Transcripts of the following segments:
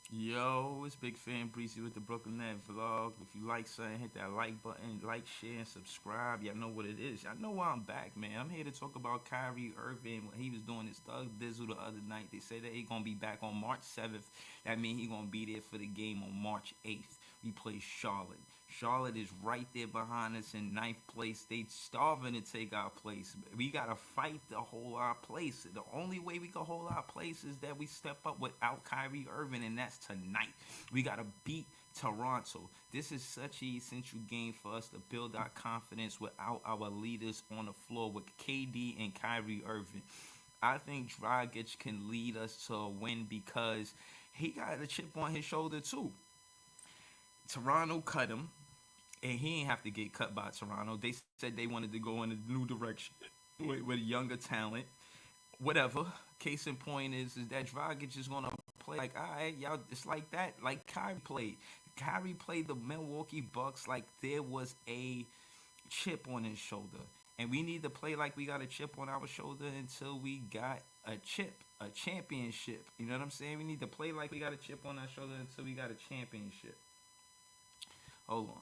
Yo, it's Big Fan Breezy with the Brooklyn Net Vlog. If you like something, hit that like button, like, share, and subscribe. Y'all know what it is. Y'all know why I'm back, man. I'm here to talk about Kyrie Irving when he was doing his Thug Dizzle the other night. They said that he gonna be back on March 7th. That means he gonna be there for the game on March 8th. We play Charlotte. Charlotte is right there behind us in ninth place. They starving to take our place. We gotta fight to hold our place. The only way we can hold our place is that we step up without Kyrie Irving, and that's tonight. We gotta beat Toronto. This is such an essential game for us to build our confidence without our leaders on the floor with KD and Kyrie Irving. I think Dragic can lead us to a win because he got a chip on his shoulder too. Toronto cut him, and he ain't have to get cut by Toronto. They said they wanted to go in a new direction with younger talent. Whatever. Case in point is that Dragic is gonna play like, all right, y'all. It's like that, like Kyrie played. Kyrie played the Milwaukee Bucks like there was a chip on his shoulder, and we need to play like we got a chip on our shoulder until we got a chip, a championship. You know what I'm saying? We need to play like we got a chip on our shoulder until we got a championship. Hold on.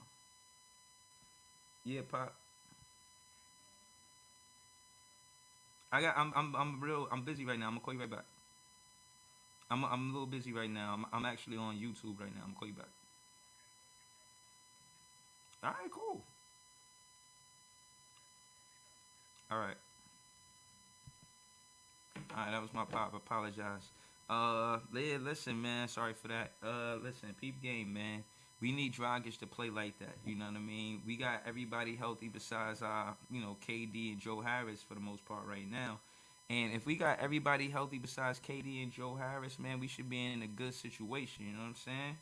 Yeah, pop. I'm real. I'm busy right now. I'm gonna call you right back. I'm a little busy right now. I'm actually on YouTube right now. I'm gonna call you back. All right, cool. All right, all right. That was my pop. Apologize. Yeah, listen, man. Sorry for that. Listen, peep game, man. We need Dragic to play like that. You know what I mean? We got everybody healthy besides KD and Joe Harris for the most part right now. And if we got everybody healthy besides KD and Joe Harris, man, we should be in a good situation. You know what I'm saying?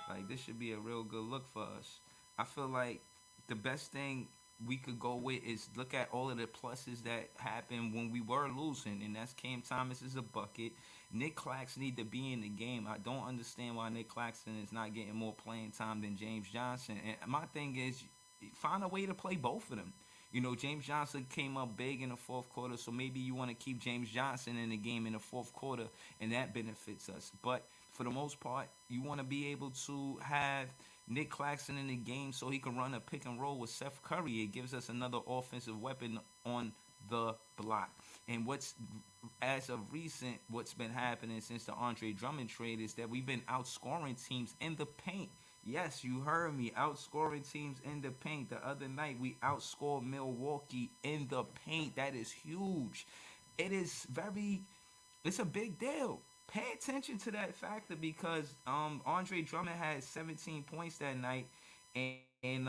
Like this should be a real good look for us. I feel like the best thing we could go with is look at all of the pluses that happened when we were losing, and that's Cam Thomas is a bucket. Nick Claxton need to be in the game. I don't understand why Nick Claxton is not getting more playing time than James Johnson. And my thing is, find a way to play both of them. You know, James Johnson came up big in the fourth quarter, so maybe you want to keep James Johnson in the game in the fourth quarter, and that benefits us. But for the most part, you want to be able to have Nick Claxton in the game so he can run a pick and roll with Seth Curry. It gives us another offensive weapon on the block. And what's as of recent, what's been happening since the Andre Drummond trade is that we've been outscoring teams in the paint. Yes, you heard me. Outscoring teams in the paint. The other night we outscored Milwaukee in the paint. That is huge. It is very. It's a big deal. Pay attention to that factor because Andre Drummond had 17 points that night, and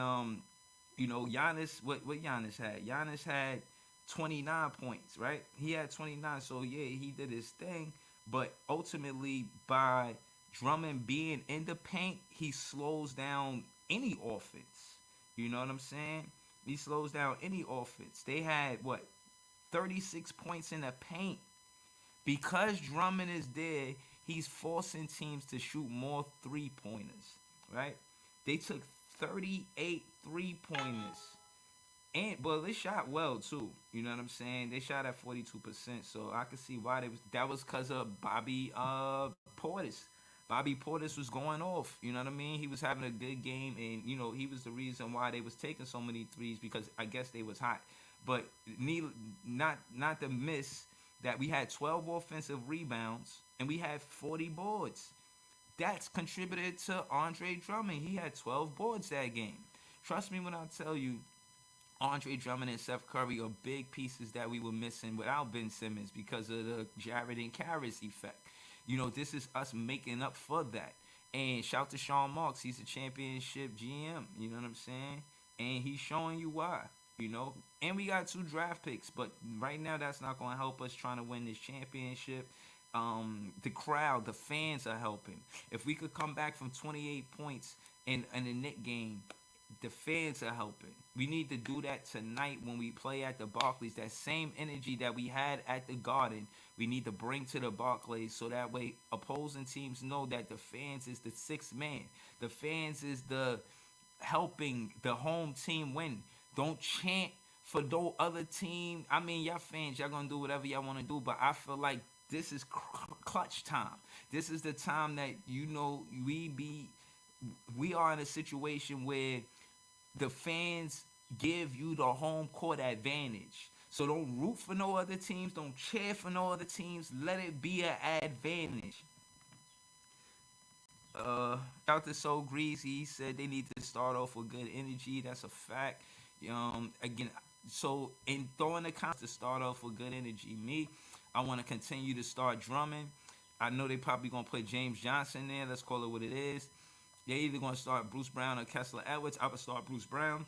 Giannis. What Giannis had? Giannis had 29 points, right? He had 29, so yeah, he did his thing. But ultimately, by Drummond being in the paint, he slows down any offense. You know what I'm saying? He slows down any offense. They had what 36 points in the paint. Because Drummond is there, he's forcing teams to shoot more three pointers, right? They took 38 three pointers. And well, they shot well too. You know what I'm saying? They shot at 42%, so I can see why they was. That was because of Bobby Portis. Bobby Portis was going off. You know what I mean? He was having a good game, and he was the reason why they was taking so many threes because I guess they was hot. But need not to miss that we had 12 offensive rebounds and we had 40 boards. That's contributed to Andre Drummond. He had 12 boards that game. Trust me when I tell you, Andre Drummond and Seth Curry are big pieces that we were missing without Ben Simmons because of the Jared and Karras effect. This is us making up for that. And shout to Sean Marks. He's a championship GM. You know what I'm saying? And he's showing you why. And we got two draft picks, but right now that's not going to help us trying to win this championship. The crowd, the fans are helping. If we could come back from 28 points in the Knick game, the fans are helping. We need to do that tonight when we play at the Barclays. That same energy that we had at the Garden, we need to bring to the Barclays so that way opposing teams know that the fans is the sixth man. The fans is the helping the home team win. Don't chant for no other team. I mean, y'all fans, y'all gonna do whatever y'all want to do, but I feel like this is clutch time. This is the time that we are in a situation where the fans give you the home court advantage. So don't root for no other teams. Don't cheer for no other teams. Let it be an advantage. Shout to So Greasy. He said they need to start off with good energy. That's a fact. Again, so in throwing the comments to start off with good energy, I want to continue to start drumming. I know they probably gonna put James Johnson there. Let's call it what it is. They're either gonna start Bruce Brown or Kessler Edwards. I would start Bruce Brown.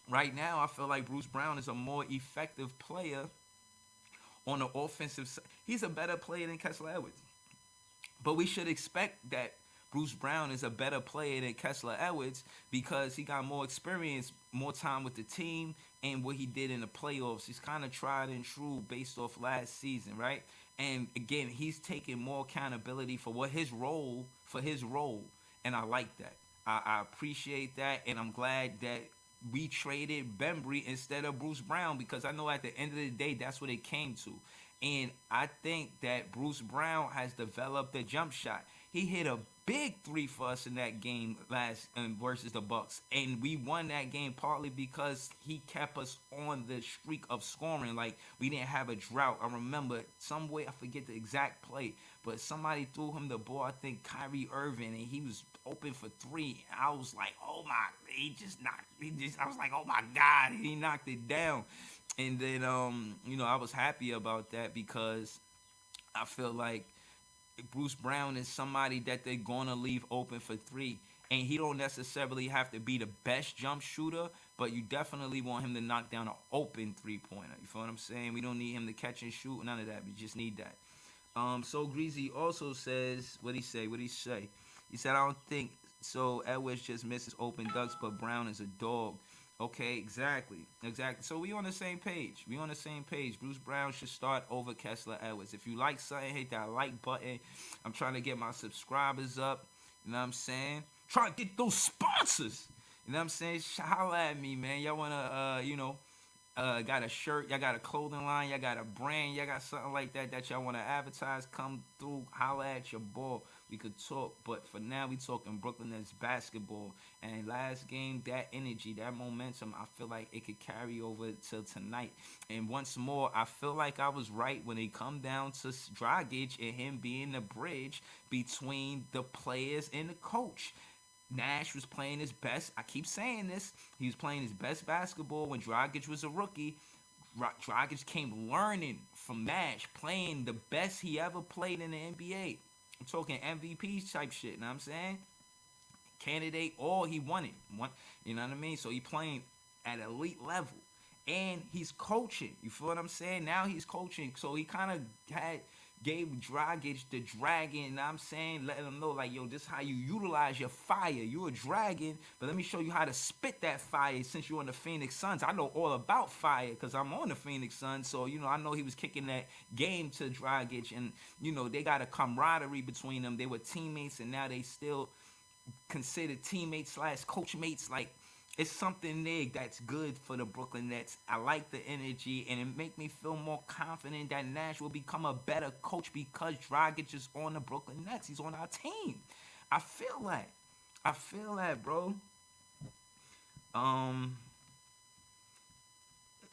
Right now, I feel like Bruce Brown is a more effective player on the offensive side. He's a better player than Kessler Edwards. But we should expect that Bruce Brown is a better player than Kessler Edwards because he got more experience, more time with the team, and what he did in the playoffs. He's kind of tried and true based off last season, right? And again, he's taking more accountability for his role, and I like that. I appreciate that, and I'm glad that we traded Bembry instead of Bruce Brown because I know at the end of the day that's what it came to. And I think that Bruce Brown has developed a jump shot. He hit a big three for us in that game last versus the Bucks, and we won that game partly because he kept us on the streak of scoring. Like we didn't have a drought. I remember some way I forget the exact play, but somebody threw him the ball. I think Kyrie Irving, and he was open for three. And I was like, oh my, he just knocked. I was like, oh my God, he knocked it down. And then I was happy about that because I feel like Bruce Brown is somebody that they're gonna leave open for three, and he don't necessarily have to be the best jump shooter, but you definitely want him to knock down an open 3-pointer. You feel what I'm saying? We don't need him to catch and shoot, none of that. We just need that. So Greasy also says, what he say? He said, I don't think so. Edwards just misses open ducks, but Brown is a dog. Okay, exactly. So we on the same page. Bruce Brown should start over Kessler Edwards. If you like something, hit that like button. I'm trying to get my subscribers up. You know what I'm saying? Trying to get those sponsors. You know what I'm saying? Holla at me, man. Y'all wanna, got a shirt, y'all got a clothing line, y'all got a brand, y'all got something like that y'all want to advertise, come through, holla at your ball. We could talk, but for now we talking Brooklyn Nets basketball. And last game, that energy, that momentum, I feel like it could carry over till tonight. And once more, I feel like I was right when it come down to Dragic and him being the bridge between the players and the coach. Nash was playing his best. I keep saying this. He was playing his best basketball when Dragic was a rookie. Dragic came learning from Nash, playing the best he ever played in the NBA. I'm talking MVP type shit, you know what I'm saying? Candidate, or he won it. You know what I mean? So he playing at elite level. And he's coaching. You feel what I'm saying? Now he's coaching. So he kind of gave Dragic the dragon, you know what I'm saying? Letting him know, like, yo, this is how you utilize your fire. You a dragon, but let me show you how to spit that fire since you're on the Phoenix Suns. I know all about fire because I'm on the Phoenix Suns. So, I know he was kicking that game to Dragic. And, they got a camaraderie between them. They were teammates, and now they still considered teammates / coach mates. Like, it's something there that's good for the Brooklyn Nets. I like the energy, and it make me feel more confident that Nash will become a better coach because Dragic is on the Brooklyn Nets. He's on our team. I feel that, bro.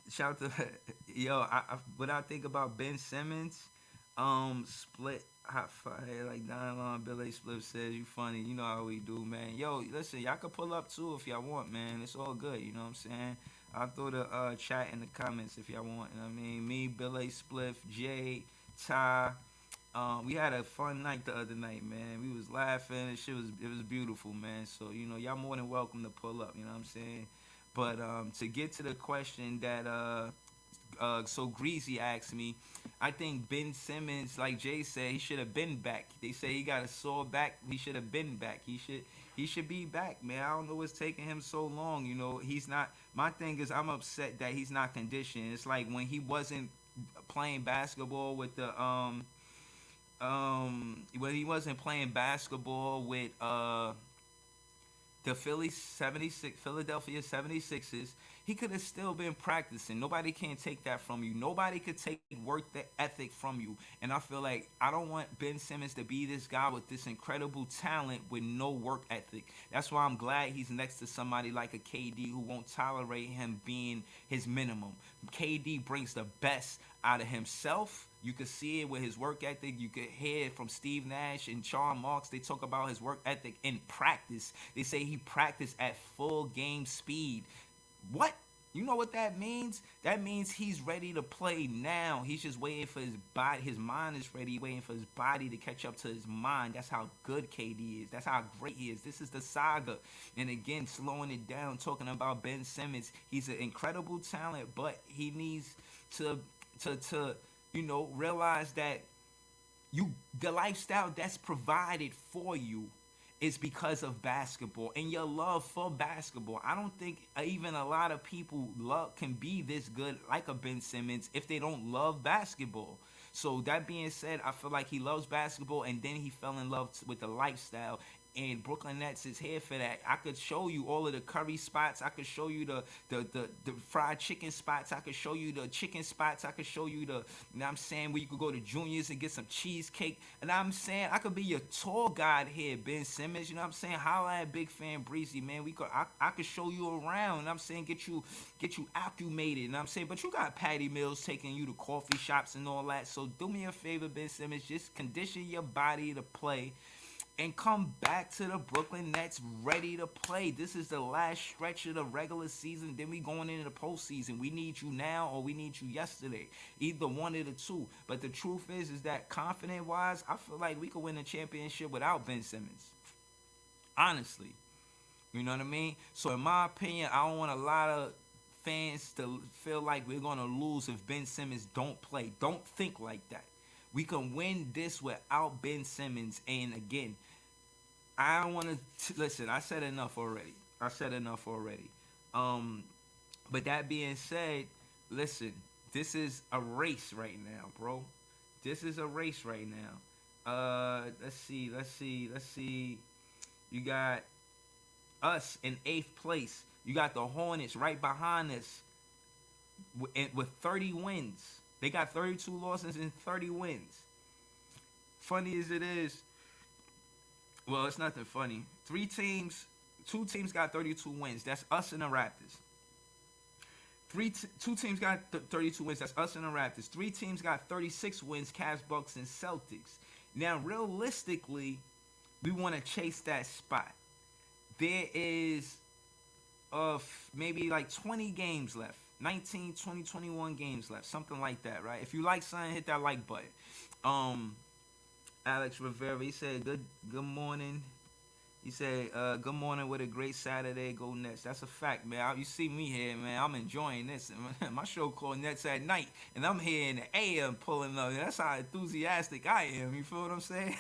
Shout out to what I think about Ben Simmons. Split hot fire like nylon. Billy Split says you funny. You know how we do, man. Yo, listen, y'all can pull up too if y'all want, man. It's all good. You know what I'm saying? I'll throw the chat in the comments if y'all want. You know what I mean? Me, Billy Spliff, Jay, Ty. We had a fun night the other night, man. We was laughing. It was beautiful, man. So y'all more than welcome to pull up. You know what I'm saying? But to get to the question that so Greasy asked me, I think Ben Simmons, like Jay said, he should have been back. They say he got a sore back. He should have been back. He should be back, man. I don't know what's taking him so long. He's not. My thing is, I'm upset that he's not conditioned. It's like when he wasn't playing basketball with the when he wasn't playing basketball with the Philadelphia 76ers. he could have still been practicing. Nobody can take that from you. Nobody could take work ethic from you. And I feel like I don't want Ben Simmons to be this guy with this incredible talent with no work ethic. That's why I'm glad he's next to somebody like a KD who won't tolerate him being his minimum. KD brings the best out of himself. You could see it with his work ethic. You could hear it from Steve Nash and Charles Marks. They talk about his work ethic in practice. They say he practiced at full game speed. What? You know what that means? That means he's ready to play now. He's just waiting for his body. His mind is ready, waiting for his body to catch up to his mind. That's how good KD is. That's how great he is. This is the saga. And again, slowing it down, talking about Ben Simmons. He's an incredible talent, but he needs to realize that the lifestyle that's provided for you is because of basketball and your love for basketball. I don't think even a lot of people can be this good like a Ben Simmons if they don't love basketball. So that being said, I feel like he loves basketball and then he fell in love with the lifestyle. And Brooklyn Nets is here for that. I could show you all of the curry spots. I could show you the fried chicken spots. I could show you the chicken spots. I could show you I'm saying, where you could go to Junior's and get some cheesecake. And I'm saying, I could be your tour guide here, Ben Simmons. You know what I'm saying? Holla at Big Fan Breezy, man. I could show you around. And I'm saying, get you acclimated. And I'm saying, but you got Patty Mills taking you to coffee shops and all that. So do me a favor, Ben Simmons. Just condition your body to play and come back to the Brooklyn Nets ready to play. This is the last stretch of the regular season. Then we going into the postseason. We need you now or we need you yesterday. Either one of the two. But the truth is that confident-wise, I feel like we could win a championship without Ben Simmons. Honestly. You know what I mean? So in my opinion, I don't want a lot of fans to feel like we're going to lose if Ben Simmons don't play. Don't think like that. We can win this without Ben Simmons. And again, I don't want to listen. I said enough already. But that being said, listen. This is a race right now, bro. This is a race right now. Let's see. You got us in 8th place. You got the Hornets right behind us with 30 wins. They got 32 losses and 30 wins. Funny as it is, well, it's nothing funny. Two teams got 32 wins. That's us and the Raptors. Two teams got 32 wins. That's us and the Raptors. 3 teams got 36 wins. Cavs, Bucks, and Celtics. Now, realistically, we want to chase that spot. There is maybe like 20 games left. 19, 20, 21 games left. Something like that, right? If you like something, hit that like button. Alex Rivera, he said, good morning. He said, good morning with a great Saturday. Go Nets. That's a fact, man. You see me here, man. I'm enjoying this. My show called Nets at Night, and I'm here in the AM pulling up. That's how enthusiastic I am. You feel what I'm saying?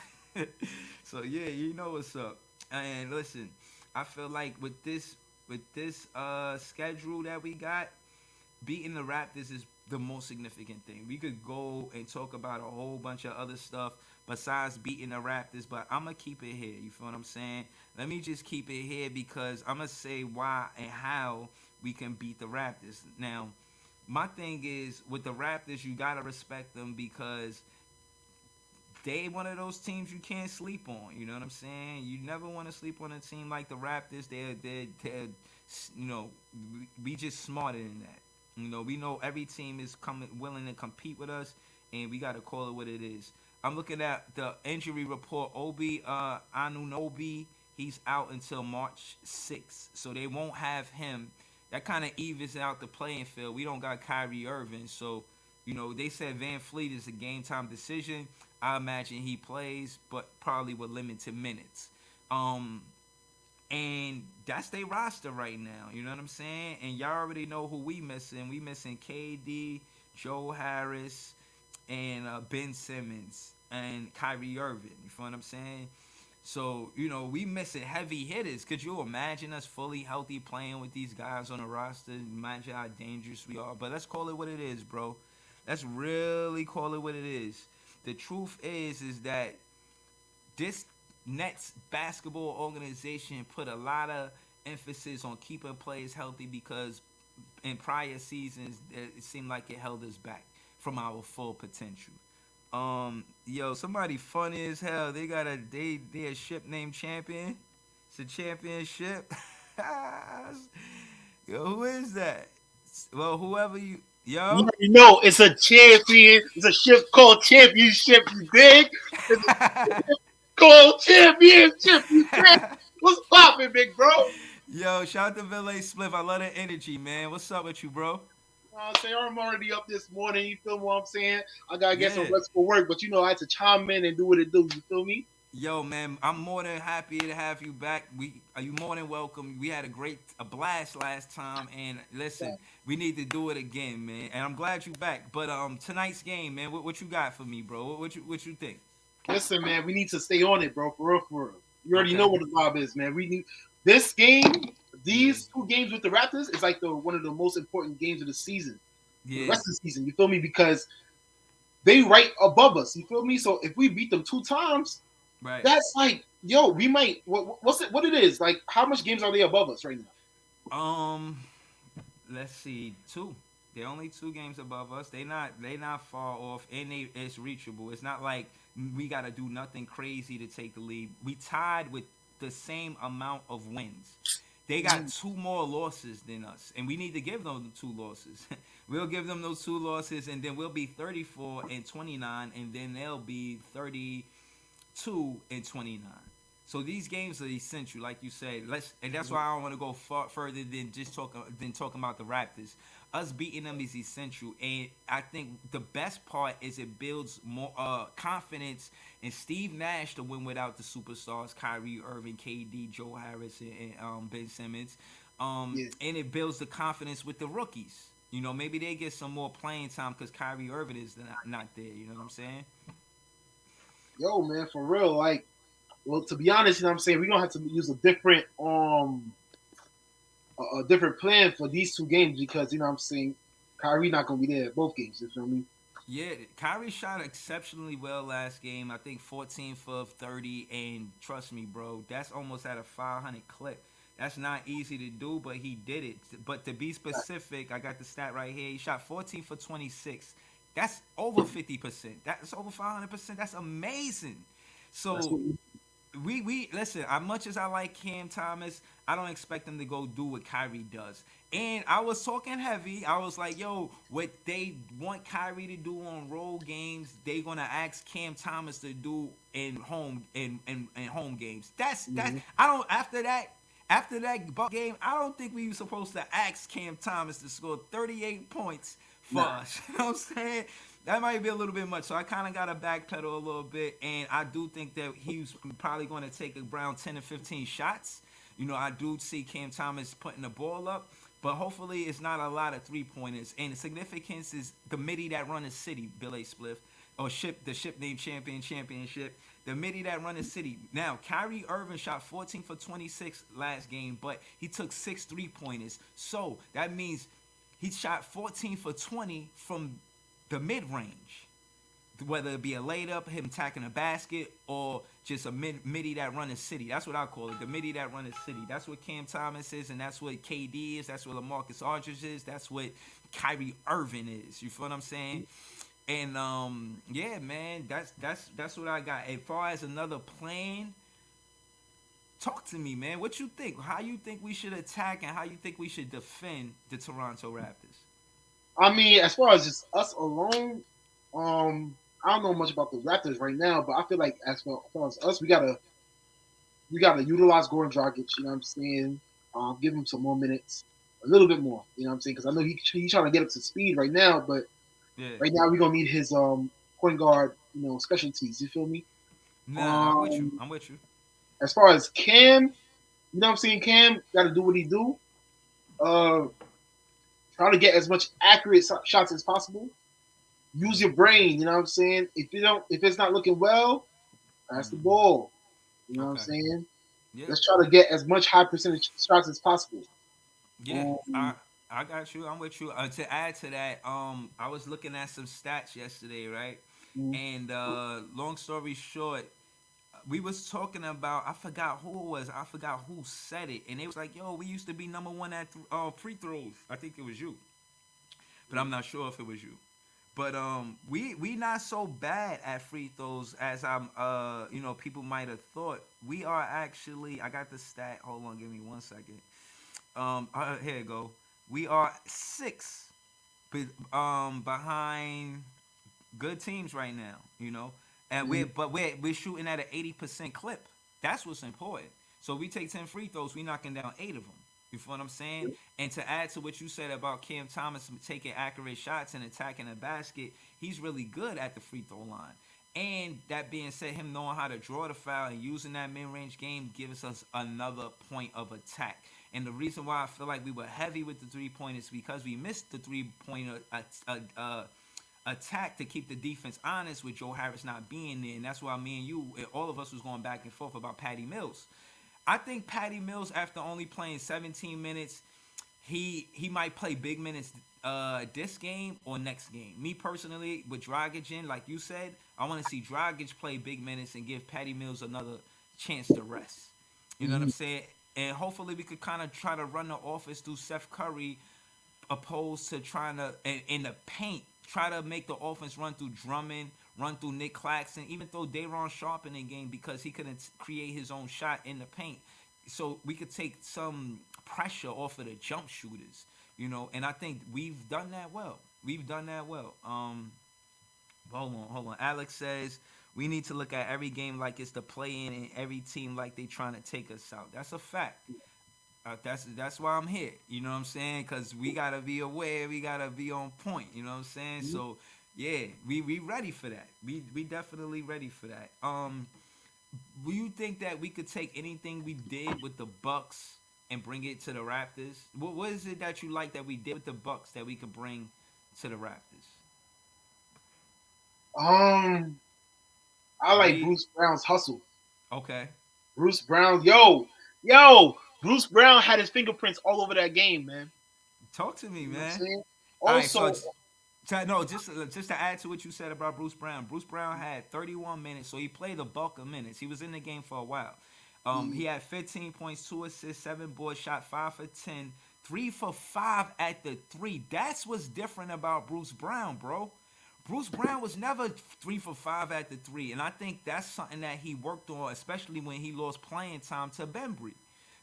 So, yeah, you know what's up. And listen, I feel like with this schedule that we got, beating the Raptors is the most significant thing. We could go and talk about a whole bunch of other stuff besides beating the Raptors, but I'm going to keep it here. You feel what I'm saying? Let me just keep it here because I'm going to say why and how we can beat the Raptors. Now, my thing is, with the Raptors, you got to respect them because they one of those teams you can't sleep on. You know what I'm saying? You never want to sleep on a team like the Raptors. They're we just smarter than that. We know every team is willing to compete with us, and we got to call it what it is. I'm looking at the injury report. Obi Anunoby, he's out until March 6th, so they won't have him. That kind of evens out the playing field. We don't got Kyrie Irving, so they said Van Fleet is a game time decision. I imagine he plays, but probably with limited minutes. And that's their roster right now. You know what I'm saying? And y'all already know who we missing. We missing KD, Joe Harris, and Ben Simmons, and Kyrie Irving. You feel what I'm saying? So, we missing heavy hitters. Could you imagine us fully healthy playing with these guys on the roster? Imagine how dangerous we are. But let's call it what it is, bro. Let's really call it what it is. The truth is that this Nets basketball organization put a lot of emphasis on keeping players healthy because in prior seasons, it seemed like it held us back from our full potential. Yo, somebody funny as hell. They got they a ship named Champion. It's a championship. Yo, who is that? Well, whoever you, You yo. already know it's a champion. It's a ship called Championship. You dig? It's a called Championship. You dig? What's poppin', big bro? Yo, shout out to Ville Spliff. I love the energy, man. What's up with you, bro? I'm saying I'm already up this morning. You feel what I'm saying? I gotta get some Yeah. rest for work, but I had to chime in and do what it do. You feel me? Yo, man, I'm more than happy to have you back. We are you more than welcome. We had a blast last time, and listen, we need to do it again, man. And I'm glad you back. But tonight's game, man, what you got for me, bro? What you think? Listen, man, we need to stay on it, bro. For real, for real. You already know Okay. what the vibe is, man. We need this game. Yeah. These two games with the Raptors is like the one of the most important games of the season for the Yeah. rest of the season. You feel me? Because they right above us. You feel me? So if we beat them 2 times, Right. that's like, yo, we might. What's it? What it is? Like, how much games are they above us right now? Um, let's see, two. They're only 2 games above us. They not far off, and it's reachable. It's not like we gotta do nothing crazy to take the lead. We tied with the same amount of wins. They got 2 more losses than us, and we need to give them the 2 losses. We'll give them those 2 losses, and then we'll be 34 and 29, and then they'll be 32 and 29. So these games are essential, like you said. And that's why I don't want to go further than talking about the Raptors. Us beating them is essential, and I think the best part is it builds more confidence in Steve Nash to win without the superstars Kyrie Irving, KD, Joe Harris, and Ben Simmons. Yeah. And it builds the confidence with the rookies. Maybe they get some more playing time because Kyrie Irving is not there. You know what I'm saying? Yo, man, for real. Like, well, to be honest, I'm saying we're gonna have to use a different plan for these 2 games because I'm saying Kyrie not gonna be there at both games. You feel me? Yeah, Kyrie shot exceptionally well last game. I think 14 for 30, and trust me, bro, that's almost at a 500 clip. That's not easy to do, but he did it. But to be specific, I got the stat right here. He shot 14 for 26. That's over 50%. That's over 500%. That's amazing. That's So what we, we listen. As much as I like Cam Thomas, I don't expect him to go do what Kyrie does. And I was talking heavy. I was like, yo, what they want Kyrie to do on road games, they gonna ask Cam Thomas to do in home games. That's mhm. I don't after that Buck game, I don't think we were supposed to ask Cam Thomas to score 38 points for Nah. us. You know what I'm saying? That might be a little bit much. So I kind of got to backpedal a little bit. And I do think that he's probably going to take around 10 to 15 shots. I do see Cam Thomas putting the ball up. But hopefully it's not a lot of 3-pointers. And the significance is the midi that run the city, Bill A. Spliff, or the ship named Championship. The midi that run the city. Now, Kyrie Irving shot 14 for 26 last game, but he took 6 3-pointers. So that means he shot 14 for 20 from the mid range, whether it be a laid up, him attacking a basket, or just a midi that run the city. That's what I call it, the midi that run the city. That's what Cam Thomas is, and that's what KD is. That's what LaMarcus Aldridge is. That's what Kyrie Irving is. You feel what I'm saying? And yeah, man, that's what I got. As far as another plan, talk to me, man. What you think? How you think we should attack, and how you think we should defend the Toronto Raptors? I mean, as far as just us alone, I don't know much about the Raptors right now, but I feel like as far as us, we gotta utilize Goran Dragic. You know what I'm saying? Give him some more minutes, a little bit more. You know what I'm saying? Because I know he's trying to get up to speed right now, but Yeah. right now we're gonna need his point guard, specialties. You feel me? Nah, I'm with you. Um, I'm with you. as far as Cam, you know what I'm saying? Cam got to do what he do. Uh, try to get as much accurate shots as possible. Use your brain. You know what I'm saying? If it's not looking well, pass the Mm. ball. You know what I'm Okay. saying? Yeah. Let's try to get as much high percentage shots as possible. Yeah. I Um, I got you. I'm with you. To add to that, I was looking at some stats yesterday, right? mm, And long story short, we was talking about. I forgot who it was. I forgot who said it, and it was like, "Yo, we used to be number one at free throws." I think it was you, but I'm not sure if it was you. But we not so bad at free throws as people might have thought. We are actually. I got the stat. Hold on, give me 1 second. Here you go. We are six, behind good teams right now. And Mhm. we're shooting at an 80% clip. That's what's important. So we take 10 free throws, we knocking down 8 of them. You feel what I'm saying? And to add to what you said about Cam Thomas taking accurate shots and attacking the basket, he's really good at the free throw line. And that being said, him knowing how to draw the foul and using that mid-range game gives us another point of attack. And the reason why I feel like we were heavy with the 3-point is because we missed the 3-point attack to keep the defense honest with Joe Harris not being there. And that's why me and you, all of us was going back and forth about Patty Mills. I think Patty Mills, after only playing 17 minutes, he might play big minutes this game or next game. Me personally, with Dragic in, like you said, I want to see Dragic play big minutes and give Patty Mills another chance to rest. You know what I'm Mhm. saying? And hopefully we could kind of try to run the offense through Seth Curry, opposed to trying to in the paint try to make the offense run through Drummond, run through Nick Claxton, even throw Dayron Sharp in the game because he couldn't create his own shot in the paint. So we could take some pressure off of the jump shooters, and I think we've done that well. We've done that well. Hold on. Alex says we need to look at every game like it's the play in and every team like they trying to take us out. That's a fact. That's why I'm here. You know what I'm saying? Because we gotta be aware. We gotta be on point. You know what I'm saying? Mhm. So yeah, we ready for that. We definitely ready for that. Do you think that we could take anything we did with the Bucks and bring it to the Raptors? What is it that you like that we did with the Bucks that we could bring to the Raptors? Um, I like We Bruce Brown's hustle. okay. Bruce Brown, yo, Bruce Brown had his fingerprints all over that game, man. Talk to me, You know what I'm man. saying? All right, so Also, no, just to add to what you said about Bruce Brown. Bruce Brown had 31 minutes, so he played the bulk of minutes. He was in the game for a while. He mm, had 15 points, 2 assists, 7 boards, shot 5 for 10, 3 for 5 at the three. That's what's different about Bruce Brown, bro. Bruce Brown was never 3 for 5 at the three, and I think that's something that he worked on, especially when he lost playing time to Bembry,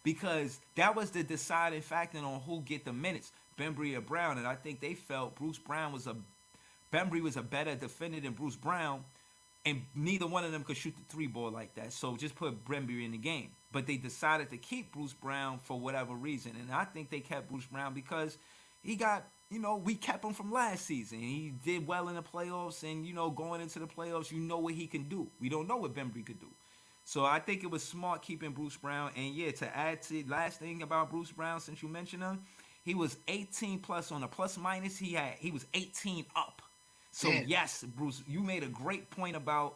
because that was the deciding factor on who get the minutes, Bembry or Brown, and I think they felt Bembry was a better defender than Bruce Brown, and neither one of them could shoot the three ball like that. So just put Bembry in the game. But they decided to keep Bruce Brown for whatever reason, and I think they kept Bruce Brown because he got, we kept him from last season. He did well in the playoffs, and going into the playoffs, you know what he can do. We don't know what Bembry could do. So I think it was smart keeping Bruce Brown. And yeah, to add to last thing about Bruce Brown, since you mentioned him, he was 18 plus on a plus minus. He was 18 up. So damn. yes, Bruce, you made a great point about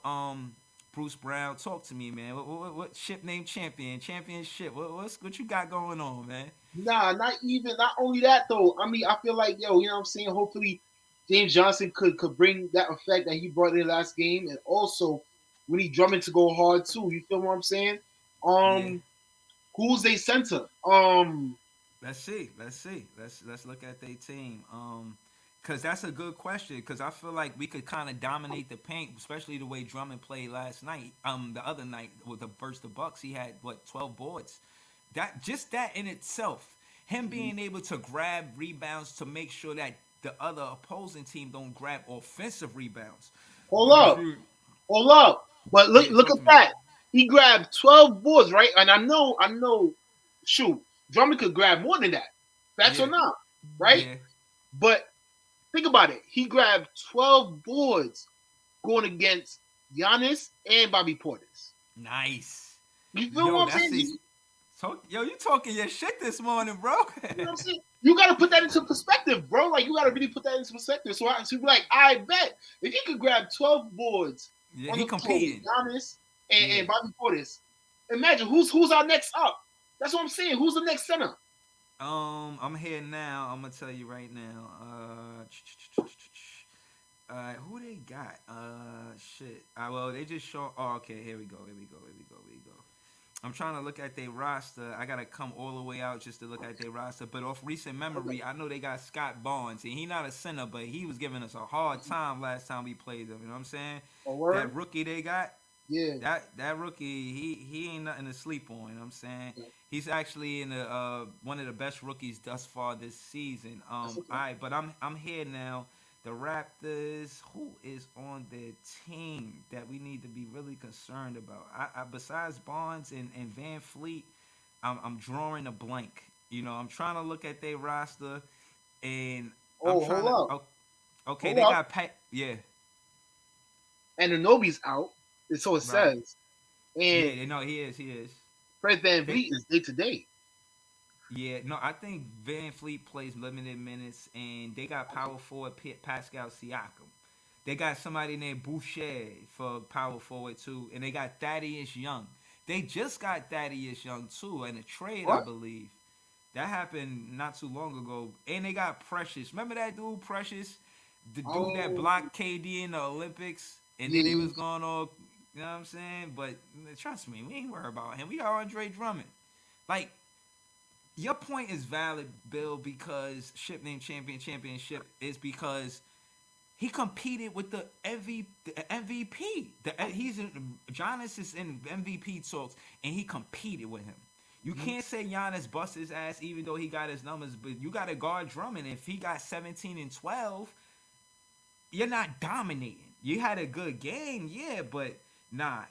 Bruce Brown. Talk to me, man. What ship named championship? What you got going on, man? Nah, not even. Not only that though. I mean, I feel like you know what I'm saying. Hopefully, James Johnson could bring that effect that he brought in the last game, and also we need Drummond to go hard too. You feel what I'm saying? Yeah. Who's they center? Let's see. Let's look at their team. Cause that's a good question. Cause I feel like we could kind of dominate the paint, especially the way Drummond played last night. The other night with the versus the Bucks, he had 12 boards. That in itself, him being able to grab rebounds to make sure that the other opposing team don't grab offensive rebounds. Hold up, hold up. But Yeah, look talk at to me. that. He grabbed 12 boards, right? And I know. Shoot, Drummond could grab more than that. Facts or Yeah, not, right? yeah, But think about it. He grabbed 12 boards going against Giannis and Bobby Portis. nice. You feel Yo, what I'm that's saying? it. Yo, you talking your shit this morning, bro? You know what I'm saying? You got to put that into perspective, bro. Like, you got to really put that into perspective. So be like, I bet if you could grab 12 boards Yeah, on he the floor with competing. Giannis Yeah. and Bobby Portis, imagine who's our next up. That's what I'm saying. Who's the next center? I'm here now. I'm gonna tell you right now. Who they got? Shit. Well, they just show. Oh, okay. Here we go. Here we go. Here we go. Here we go. I'm trying to look at their roster. I gotta come all the way out just to look at their roster. But off recent Okay. memory, I know they got Scott Barnes, and he not a center, but he was giving us a hard time last time we played them. You know what I'm saying? A word? That rookie they got, Yeah. that rookie, he ain't nothing to sleep on. You know what I'm saying? He's actually in the one of the best rookies thus far this season. That's All okay. right, but I'm here now. The Raptors, who is on their team that we need to be really concerned about? Besides Barnes and Van Fleet, I'm drawing a blank. You know, I'm trying to look at their roster, and I'm Oh, trying hold to. up. Oh, okay, Hold they up. got Pat. Yeah, And Anobi's out. And so it right. says. And Yeah, they know he is. He is. Fred Van They, Vliet is day to day. yeah, no, I think Van Fleet plays limited minutes, and they got power forward Pascal Siakam. They got somebody named Boucher for power forward too, and they got Thaddeus Young. They just got Thaddeus Young too in a trade, I What? believe. That happened not too long ago. And they got Precious. Remember that dude Precious, the dude that Oh, blocked KD in the Olympics, and then they yeah. was going all, you know what I'm saying? But trust me, we ain't worried about him. We got Andre Drummond. Like, your point is valid, Bill, because ship name championship is because he competed with the MVP. He's in Giannis is in MVP talks, and he competed with him. You Mhm. can't say Giannis bust his ass even though he got his numbers, but you got to guard Drummond. If he got 17 and 12, you're not dominating. You had a good game, yeah, but nah.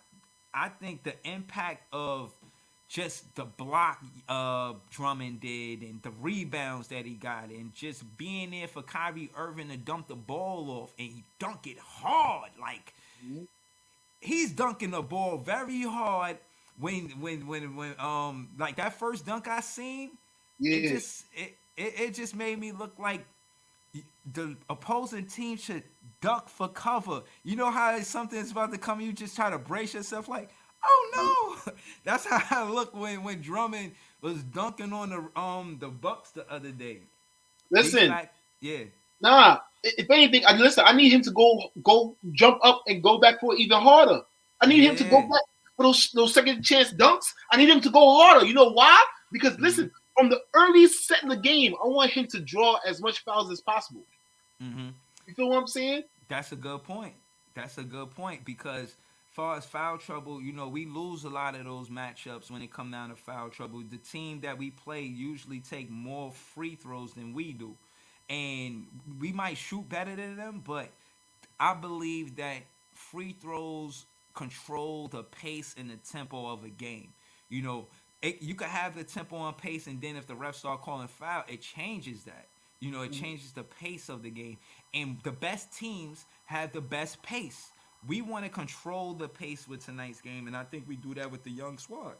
I think the impact of just the block Drummond did and the rebounds that he got and just being there for Kyrie Irving to dump the ball off and he dunk it hard. Like Mhm. he's dunking the ball very hard when like that first dunk I seen, it Yeah. just it just made me look like the opposing team should duck for cover. You know how something's about to come, you just try to brace yourself like, oh no. That's how I look when Drummond was dunking on the Bucks the other day. Big Listen, fact, yeah, nah. If anything, listen. I need him to go jump up and go back for it even harder. I need him to go yeah. back for those second chance dunks. I need him to go harder. You know why? Because Mm-hmm. listen, from the earliest set in the game, I want him to draw as much fouls as possible. Mm-hmm. You feel what I'm saying? That's a good point. That's a good point because far as foul trouble, you know, we lose a lot of those matchups when it come down to foul trouble. The team that we play usually take more free throws than we do. And we might shoot better than them, but I believe that free throws control the pace and the tempo of a game. You know, you could have the tempo and pace, and then if the refs start calling foul, it changes that. You know, it changes the pace of the game. And the best teams have the best pace. We want to control the pace with tonight's game, and I think we do that with the young squad.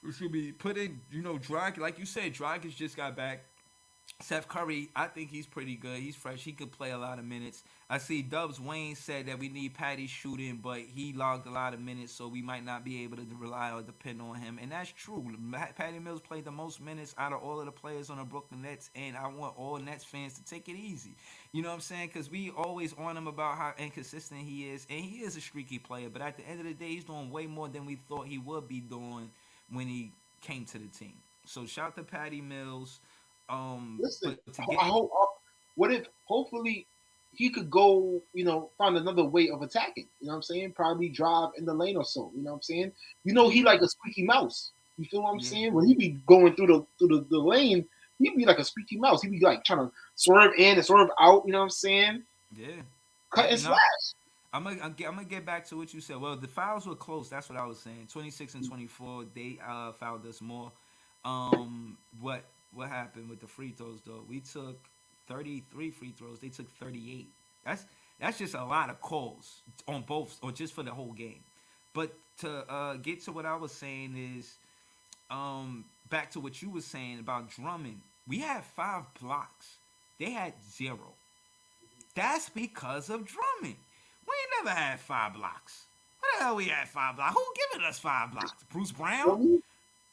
We should be putting, you know, Drag, like you said, Dragic just got back. Seth Curry, I think he's pretty good. He's fresh. He could play a lot of minutes. I see Dubs Wayne said that we need Patty shooting, but he logged a lot of minutes, so we might not be able to rely or depend on him. And that's true. Patty Mills played the most minutes out of all of the players on the Brooklyn Nets, and I want all Nets fans to take it easy. You know what I'm saying? Because we always on him about how inconsistent he is, and he is a streaky player. But at the end of the day, he's doing way more than we thought he would be doing when he came to the team. So shout to Patty Mills. Listen, But to get I hope. What if hopefully he could go, find another way of attacking. You know what I'm saying? Probably drive in the lane or so. You know what I'm saying? He yeah, like a squeaky mouse. You feel what I'm yeah, saying? When he be going through the lane, he'd be like a squeaky mouse. He'd be like trying to swerve in and swerve out. You know what I'm saying? yeah. Cut and No, slash. I'm gonna get back to what you said. Well, the fouls were close. That's what I was saying. 26 and 24. They fouled us more. What happened with the free throws though? We took 33 free throws. They took 38. That's just a lot of calls on both, or just for the whole game. But to get to what I was saying is, back to what you were saying about Drummond. We had 5 blocks. They had 0. That's because of Drummond. We ain't never had 5 blocks. What the hell we had 5 blocks? Who giving us 5 blocks? Bruce You Brown? know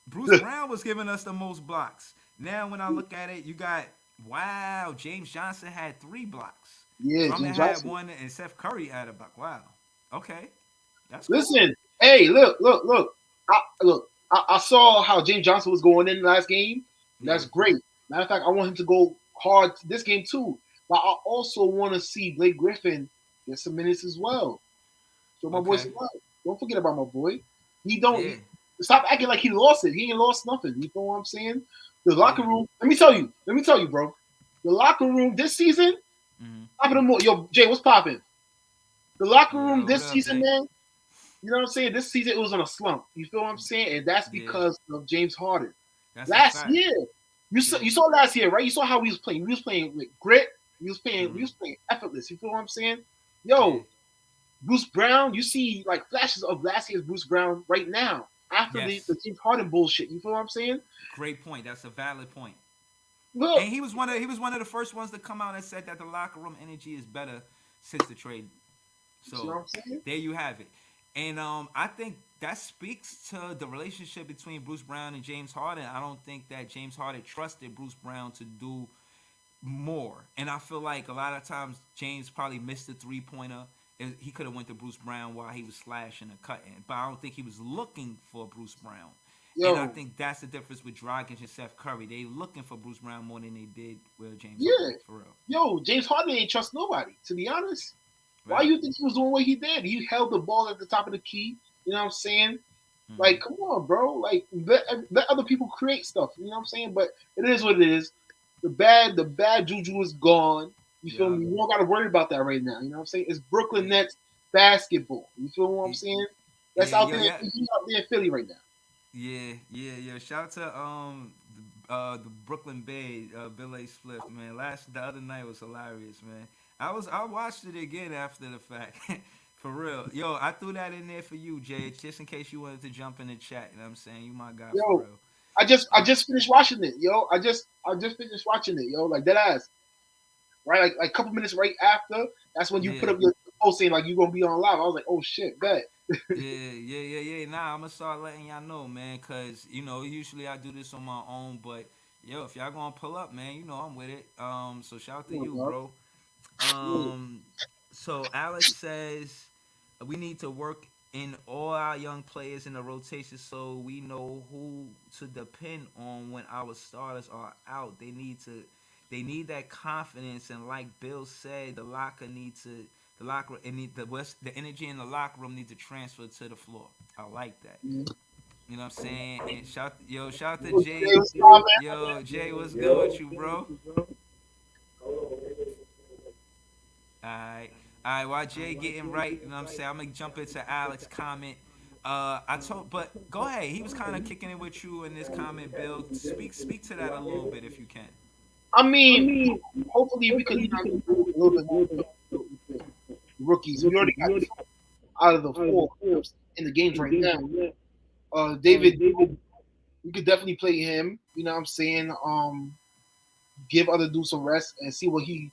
Bruce what Brown was giving us the most blocks. Now when I look at it, you got wow, James Johnson had 3 blocks. Yeah, Drummond James had Johnson. one, and Seth Curry had about. Wow. Okay, that's cool. Listen, hey, look. I saw how James Johnson was going in the last game. And Yeah. that's great. Matter of fact, I want him to go hard this game too. But I also want to see Blake Griffin get some minutes as well. So my boy Okay. said, "What? Don't forget about my boy. He don't Yeah. he, stop acting like he lost it. He ain't lost nothing. You know what I'm saying? The locker Yeah. room. Let me tell you, bro. The locker room this season, Hmm. popping more. Yo, Jay, what's popping? The locker room Yo, what this up, season, Jay? man. You know what I'm saying? This season it was on a slump. You feel what I'm saying? And that's Yeah, because of James Harden. that's a Last fact. year, you Yeah. saw last year, right? You saw how he was playing. He was playing with grit. We Hmm. was playing effortless. You feel what I'm saying? Yeah. Yo, Bruce Brown, you see like flashes of last year's Bruce Brown right now after the Yes. James Harden bullshit. You feel what I'm saying? Great point. That's a valid point. Look, And he was one of the first ones to come out and said that the locker room energy is better since the trade. you know So what I'm saying? there you have it. And I think that speaks to the relationship between Bruce Brown and James Harden. I don't think that James Harden trusted Bruce Brown to do more. And I feel like a lot of times James probably missed the 3 pointer. He could have went to Bruce Brown while he was slashing and cutting, but I don't think he was looking for Bruce Brown. And I Yo, think that's the difference with Dragic and Seth Curry. They looking for Bruce Brown more than they did with James Harden, yeah, for real. James Harden ain't trust nobody. To be honest, why Right. you think he was doing what he did? He held the ball at the top of the key. You know what I'm saying? Hmm. Like, come on, bro. Like, let other people create stuff. You know what I'm saying? But it is what it is. The bad juju is gone. You feel Yeah. me? You don't got to worry about that right now. You know what I'm saying? It's Brooklyn Yeah. Nets basketball. You feel what I'm saying? That's Yeah. out Yeah. there. Yeah. He's out there in Philly right now. Yeah, yeah, yeah. Shout out to the Brooklyn Bay, Bill A. Spliff, man. The other night was hilarious, man. I watched it again after the fact. For real. Yo, I threw that in there for you, Jay, just in case you wanted to jump in the chat. You know what I'm saying? You my guy for Yo, real. I Uh, just finished watching it, yo. I just finished watching it, yo. Like dead ass. Right, like a couple minutes right after. That's when you put yeah. up your post saying like you gonna be on live. I was like, oh shit, bet. Yeah, yeah, yeah, yeah. Nah, I'm gonna start letting y'all know, man, cause usually I do this on my own, but yo, if y'all gonna pull up, man, I'm with it. So shout out to Come on, you, dog. bro. Yeah. Um, so Alex says we need to work in all our young players in the rotation so we know who to depend on when our starters are out. They need that confidence, and like Bill said, the locker it need the energy in the locker room needs to transfer to the floor. I like that. Mhm. You know what I'm saying? And shout to What's Jay. up, man? Yo, Jay, what's good with you, bro? Alright. Alright, while Jay getting right, you know what I'm saying? I'm gonna jump into Alex's comment. But go ahead. He was kind of kicking it with you in this comment, Bill. Speak to that a little bit if you can. I mean, hopefully we can do a little bit more with the rookies. We already got out of the four in the games right now. David, we could definitely play him. You know what I'm saying? Give other dudes some rest and see what he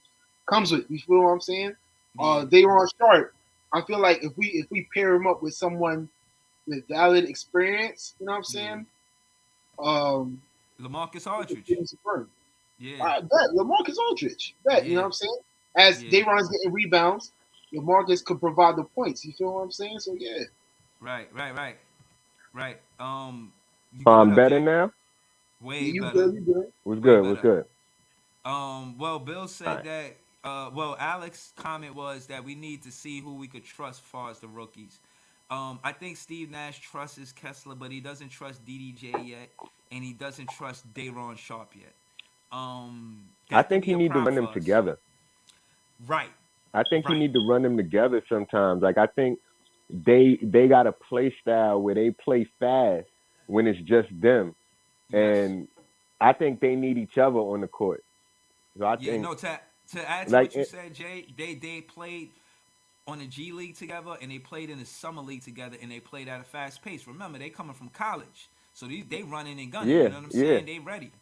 comes with. You feel what I'm saying? Yeah, They were on sharp. I feel like if we pair him up with someone with valid experience, you know what I'm yeah. saying? Um, LaMarcus we could Aldridge. give him some burn. Yeah, I bet Lamarcus Aldridge. Bet you know yeah, what I'm saying? As yeah. Dayron's getting rebounds, Lamarcus could provide the points. You feel what I'm saying? So yeah, Right, right, right, right. You good? What up, Better Jay? now? Way yeah, you better. good, you good. What's Way good? What's better. good? Well, Bill All said right. that. Well, Alex's comment was that we need to see who we could trust as far as the rookies. I think Steve Nash trusts Kessler, but he doesn't trust DDJ yet, and he doesn't trust Dayron Sharp yet. I That could think be he a need to problem run for them us. together. Right, I think he right. need to run them together sometimes. Like I think they got a play style where they play fast when it's just them, Yes. and I think they need each other on the court. So I Yeah. think No. To add to like what you said, Jay, they played on the G League together, and they played in the summer league together, and they played at a fast pace. Remember, they coming from college, so they running and gunning. You yeah, know what I'm yeah. saying? They ready.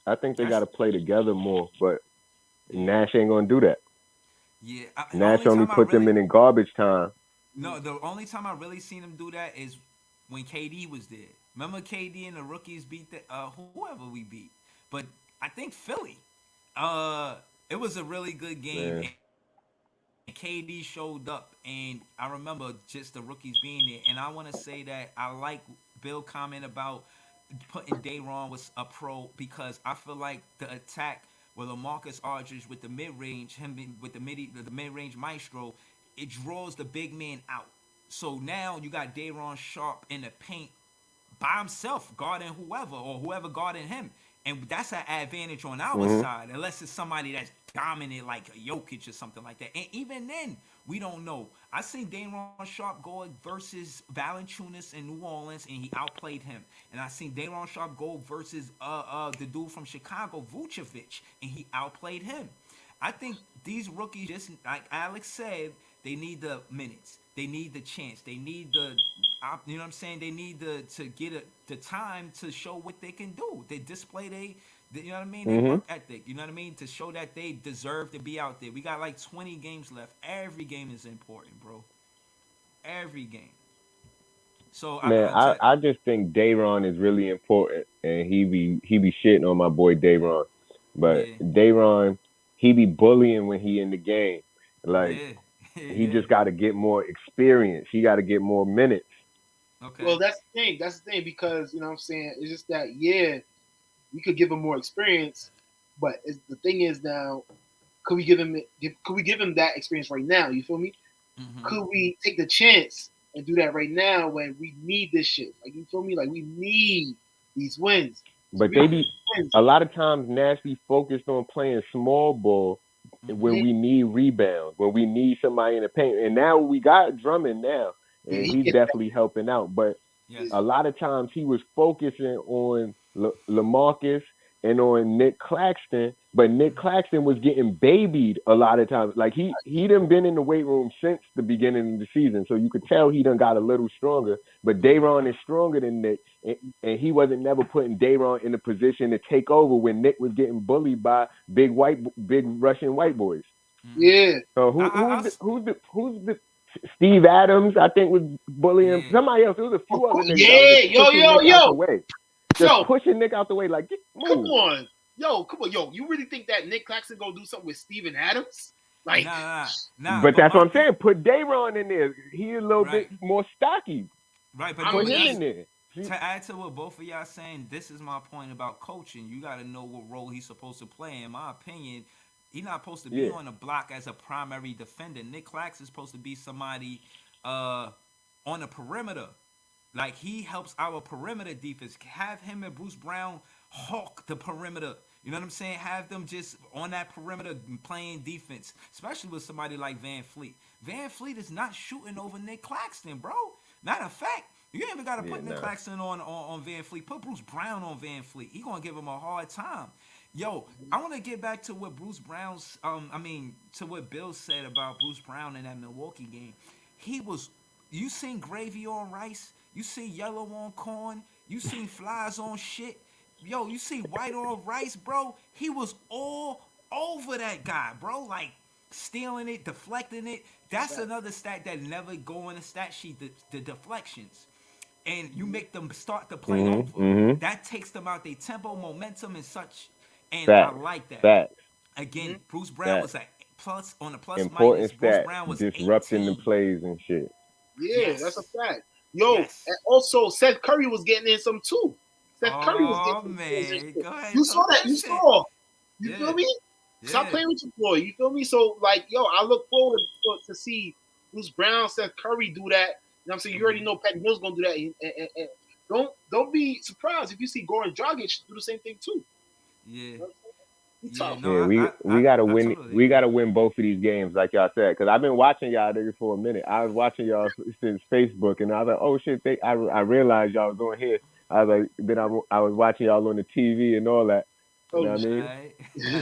I think they got That's to play together more, but yeah, Nash ain't gonna do that. yeah. Nash Only only time I put them really in garbage time. no, the only time I really seen him do that is when KD was there. Remember KD and the rookies beat whoever we beat, but I think Philly. Uh, it was a really good game, man. and KD showed up, and I remember just the rookies being there. And I want to say that I like Bill comment about putting Dayron was a pro because I feel like the attack with Lamarcus Aldridge with the mid range, with the mid range maestro, it draws the big man out. So now you got Dayron Sharp in the paint by himself, guarding whoever or whoever guarding him. And that's an advantage on our Hmm. side, unless it's somebody that's dominant like a Jokic or something like that. And even then, we don't know. I seen Dayron Sharp go versus Valanciunas in New Orleans, and he outplayed him. And I seen Dayron Sharp go versus the dude from Chicago, Vucevic, and he outplayed him. I think these rookies, just like Alex said, they need the minutes. They need the chance. They need you know what I'm saying? They need to get the time to show what they can do. They display you know what I mean? They Hmm. work ethic. You know what I mean? To show that they deserve to be out there. We got like 20 games left. Every game is important, bro. Every game. So Man, I I just think Dayron is really important, and he be shitting on my boy Dayron, but yeah, Dayron, he be bullying when he in the game. Like yeah, he yeah. just got to get more experience. He got to get more minutes. Okay. Well, that's the thing. That's the thing because you know what I'm saying. It's just that we could give him more experience, but the thing is now, could we give him that experience right now? You feel me? Mm-hmm. Could we take the chance and do that right now when we need this shit? Like you feel me? Like we need these wins. So But we they don't Yeah. be need wins. a lot of times Nasty focused on playing small ball when Mm-hmm. Mhm. we need rebounds, when we need somebody in the paint. And now we got Drummond now, Yeah, and he he's gets that. definitely helping out. But Yes. a lot of times he was focusing on Lamarcus and on Nick Claxton, but Nick Claxton was getting babied a lot of times. Like he done been in the weight room since the beginning of the season, so you could tell he done got a little stronger. But Mm-hmm. Dayron is stronger than Nick, and he wasn't never putting Dayron in a position to take over when Nick was getting bullied by big Russian white boys. Mm-hmm. Yeah, So who's the Steve Adams, I think, was bullying Yeah. somebody else. There was a of few other course. niggas that was Yeah, just yo, pushing yo, Nick out the yo, way. Just yo, pushing Nick out the way, like, get come move. on, come on, yo. You really think that Nick Claxton gonna do something with Steven Adams? Like, Nah. But But that's my what I'm thing, saying. Put Dayron in there. He a little right, bit more stocky. right. But I no, Put mean, but him this in there. See? to add to what both of y'all saying, this is my point about coaching. You got to know what role he's supposed to play. In my opinion, he's not supposed to be Yeah. on the block as a primary defender. Nick Clax is supposed to be somebody uh, on the perimeter. Like he helps our perimeter defense. Have him and Bruce Brown hawk the perimeter. You know what I'm saying? Have them just on that perimeter playing defense, especially with somebody like Van Fleet. Van Fleet is not shooting over Nick Claxton, bro. Matter of fact, you ain't even got to Yeah, put Nick nah. Claxton on Van Fleet. Put Bruce Brown on Van Fleet. He gonna give him a hard time. Yo, I want to get back to what Bruce Brown's, to what Bill said about Bruce Brown in that Milwaukee game. He was, you seen gravy on rice, you see yellow on corn, you seen flies on shit. Yo, you see white on rice, bro. He was all over that guy, bro. Like stealing it, deflecting it. That's another stat that never go in the stat sheet. The deflections, and you make them start the play Mm-hmm. over. Mm-hmm. That takes them out their tempo, momentum, and such. And I Facts. like that. Facts. Again, mhm. Bruce Brown Facts. was a plus on the plus minus. Important Bruce stat. Brown was Disrupting the 18. plays and shit. Yeah, that's a Yes. fact. Yo, and Yes. also Seth Curry was getting in some too. Seth Curry was getting Oh some kills and man, shit. go ahead, You saw talk that? that You shit. saw? You feel Yeah, me? Stop yeah. playing with your boy. You feel me? So like, yo, I look forward to see Bruce Brown, Seth Curry do that. You know what I'm saying? You already Mm-hmm. know Patty Mills gonna do that. And don't be surprised if you see Goran Dragic do the same thing too. You Yeah, know what I'm saying? He yeah. tough. No, Yeah, we gotta I win. totally We agree. gotta win both of these games, like y'all said. Because I've been watching y'all niggas for a minute. I was watching y'all since Facebook, and I was like, oh shit. I realized y'all was on here. I was like, then I was watching y'all on the TV and all that. You know Oh what I shit. mean? Alright.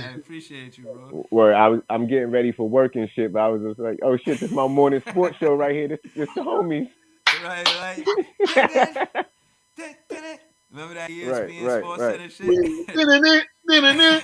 I appreciate you, bro. Where I'm getting ready for work and shit, but I was just like, oh shit, this is my morning sports show right here. This the homies. Right. Dun, dun, dun. Remember that Right, ESPN right, Sports right. Center shit? Yeah. Din-din-din,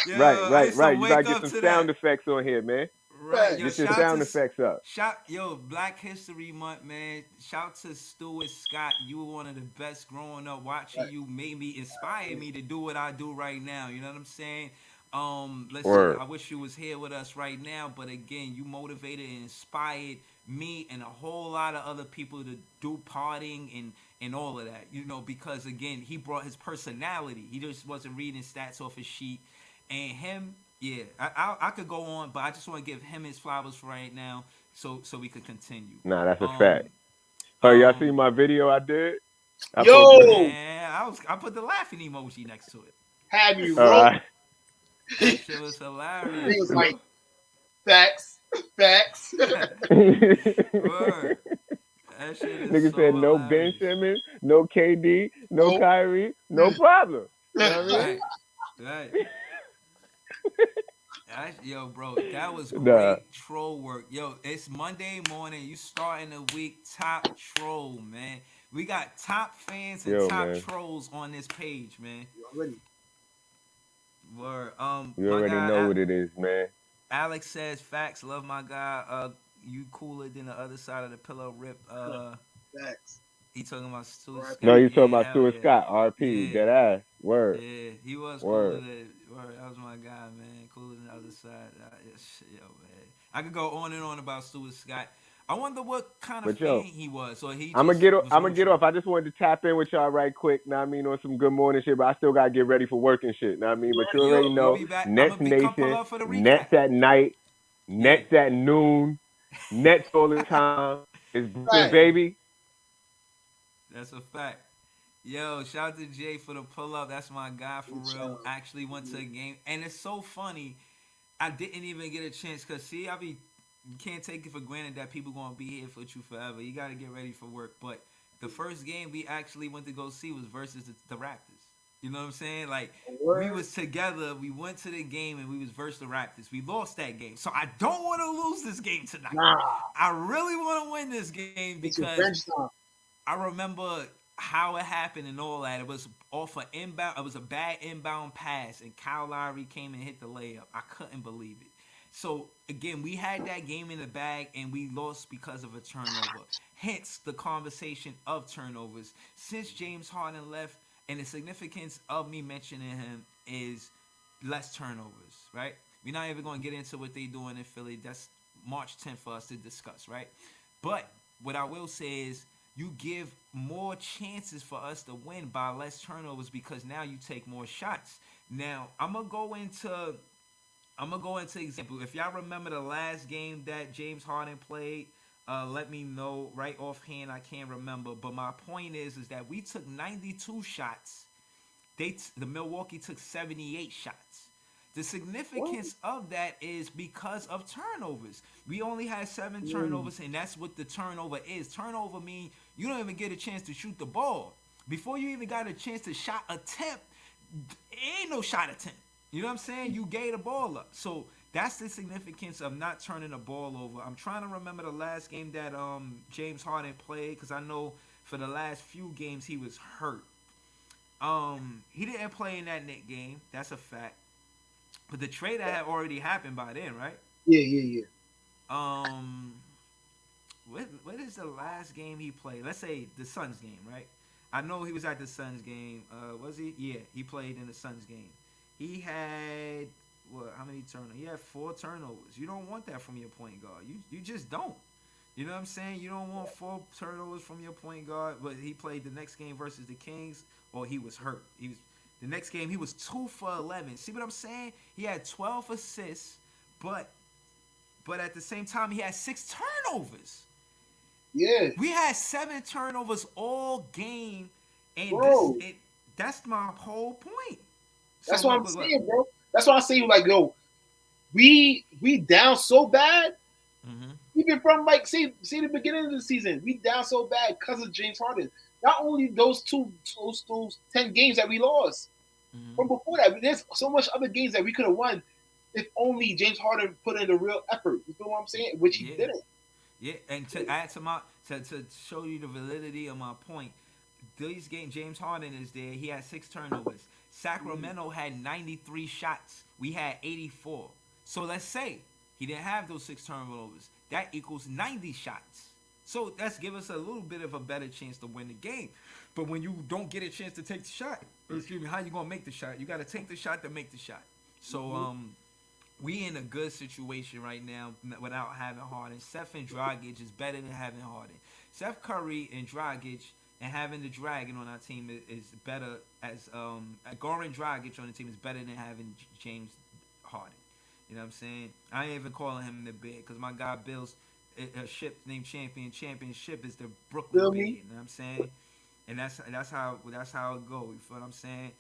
Yo, I used to Right. You wake gotta get up some to that. sound effects on here, man. Right, yo, Get your shout to sound effects up. shout yo Black History Month, man. Shout to Stuart Scott. You were one of the best growing up. Watching Right. you made me inspired me to do what I do right now. You know what I'm saying? Listen, Word. I wish you was here with us right now, but again, you motivated and inspired me and a whole lot of other people to do partying and all of that. Because again, he brought his personality. He just wasn't reading stats off his sheet. And him, yeah, I could go on, but I just want to give him his flowers for right now, so we could continue. Nah, that's a fact. Um, So y'all see um, my video I did? I posted. Yo, man, I put the laughing emoji next to it. had me All roll. right. That shit was He hilarious, was like, bro. facts, facts. Word. That shit is Nigga so said no Ben hilarious. Simmons, no KD, no Nope. Kyrie, no problem. You know what I mean? Right. Right. Yo, bro, that was Nah, great troll work. Yo, it's Monday morning. You starting the week top troll, man. We got top fans and yo, top man. trolls on this page, man. You already. Word. You My already know guy what it is, man. Alex says facts. Love my guy. You cooler than the other side of the pillow. Rip. Facts. He talking about Stu RIP. No, Scott. you talking Yeah, about hell Stuart yeah. Scott, RP, Yeah. dead ass. Word, Yeah, he was cooler word. than word. That was my guy, man. Cooler than the other side. Yo, man. I could go on and on about Stuart Scott. I wonder what kind of But fan yo, he was, or he I'm gonna just get was I'm gonna get neutral. off. I just wanted to tap in with y'all right quick. Know what I mean, on some good morning shit, but I still gotta get ready for work and shit. Know what I mean, You but you already already know. We'll know. be back. I'm Nets gonna come pull Nation, up for the recap. Nets at night, Yeah. Nets at noon, Nets all the time. It's Brooklyn, Fact. Yeah, baby. that's a fact. Yo, shout out to Jay for the pull up. That's my guy for Good real. job. Actually went to a game, and it's so funny. I didn't even get a chance because see, you can't take it for granted that people gonna be here for you forever. You gotta get ready for work. But the first game we actually went to go see was versus the Raptors. You know what I'm saying? Like we Word. was together. We went to the game and we was versus the Raptors. We lost that game, so I don't want to lose this game tonight. Nah. I really want to win this game It's because revenge time. I remember how it happened and all that. It was off an inbound. It was a bad inbound pass, and Kyle Lowry came and hit the layup. I couldn't believe it. So again, we had that game in the bag, and we lost because of a turnover. Hence the conversation of turnovers. Since James Harden left, and the significance of me mentioning him is less turnovers, right? We're not even going to get into what they doing in Philly. That's March 10th for us to discuss, right? But what I will say is you give more chances for us to win by less turnovers because now you take more shots. Now I'm gonna go into example. If y'all remember the last game that James Harden played, let me know right offhand. I can't remember, but my point is that we took 92 shots. The Milwaukee took 78 shots. The What? significance of that is because of turnovers. We only had seven Mm. turnovers, and that's what the turnover is. Turnover means you don't even get a chance to shoot the ball. Before you even got a chance to shot attempt, it ain't no shot attempt. You know what I'm saying? You gave the ball up. So that's the significance of not turning the ball over. I'm trying to remember the last game that James Harden played because I know for the last few games he was hurt. He didn't play in that Knick game. That's a fact. But the trade had already happened by then, right? Yeah, yeah, yeah. Um, what is the last game he played? Let's say the Suns game, right? I know he was at the Suns game. Was he? Yeah, he played in the Suns game. He had what? How many turnovers? He had 4 turnovers. You don't want that from your point guard. You just don't. You know what I'm saying? You don't want 4 turnovers from your point guard. But he played the next game versus the Kings, or he was hurt. He was the next game. He was 2 for 11. See what I'm saying? He had 12 assists, but at the same time he had 6 turnovers. Yeah, We had 7 turnovers all game, and bro. that's my whole point. So That's what look, I'm look, look. saying, bro. That's why I say, like, yo, we down so bad. Mm-hmm. Even from like see the beginning of the season, we down so bad because of James Harden. Not only those 10 games that we lost Mm-hmm. from before that, there's so much other games that we could have won if only James Harden put in the real effort. You feel what I'm saying? Which he Yeah, didn't. yeah. And to add to my to show you the validity of my point, these games James Harden is there. He had 6 turnovers. Sacramento had 93 shots. We had 84. So let's say he didn't have those 6 turnovers. That equals 90 shots. So that's give us a little bit of a better chance to win the game. But when you don't get a chance to take the shot, excuse me, how you gonna make the shot? You got to take the shot to make the shot. So we in a good situation right now without having Harden. Steph and Dragic is better than having Harden. Steph Curry and Dragic and having the Dragon on our team is better as Goran Dragic on the team is better than having James Harden. You know what I'm saying? I ain't even calling him the bed because my guy Bill's a ship named Championship is the Brooklyn Feel bed. me? You know what I'm saying? And that's how it go. You feel what I'm saying?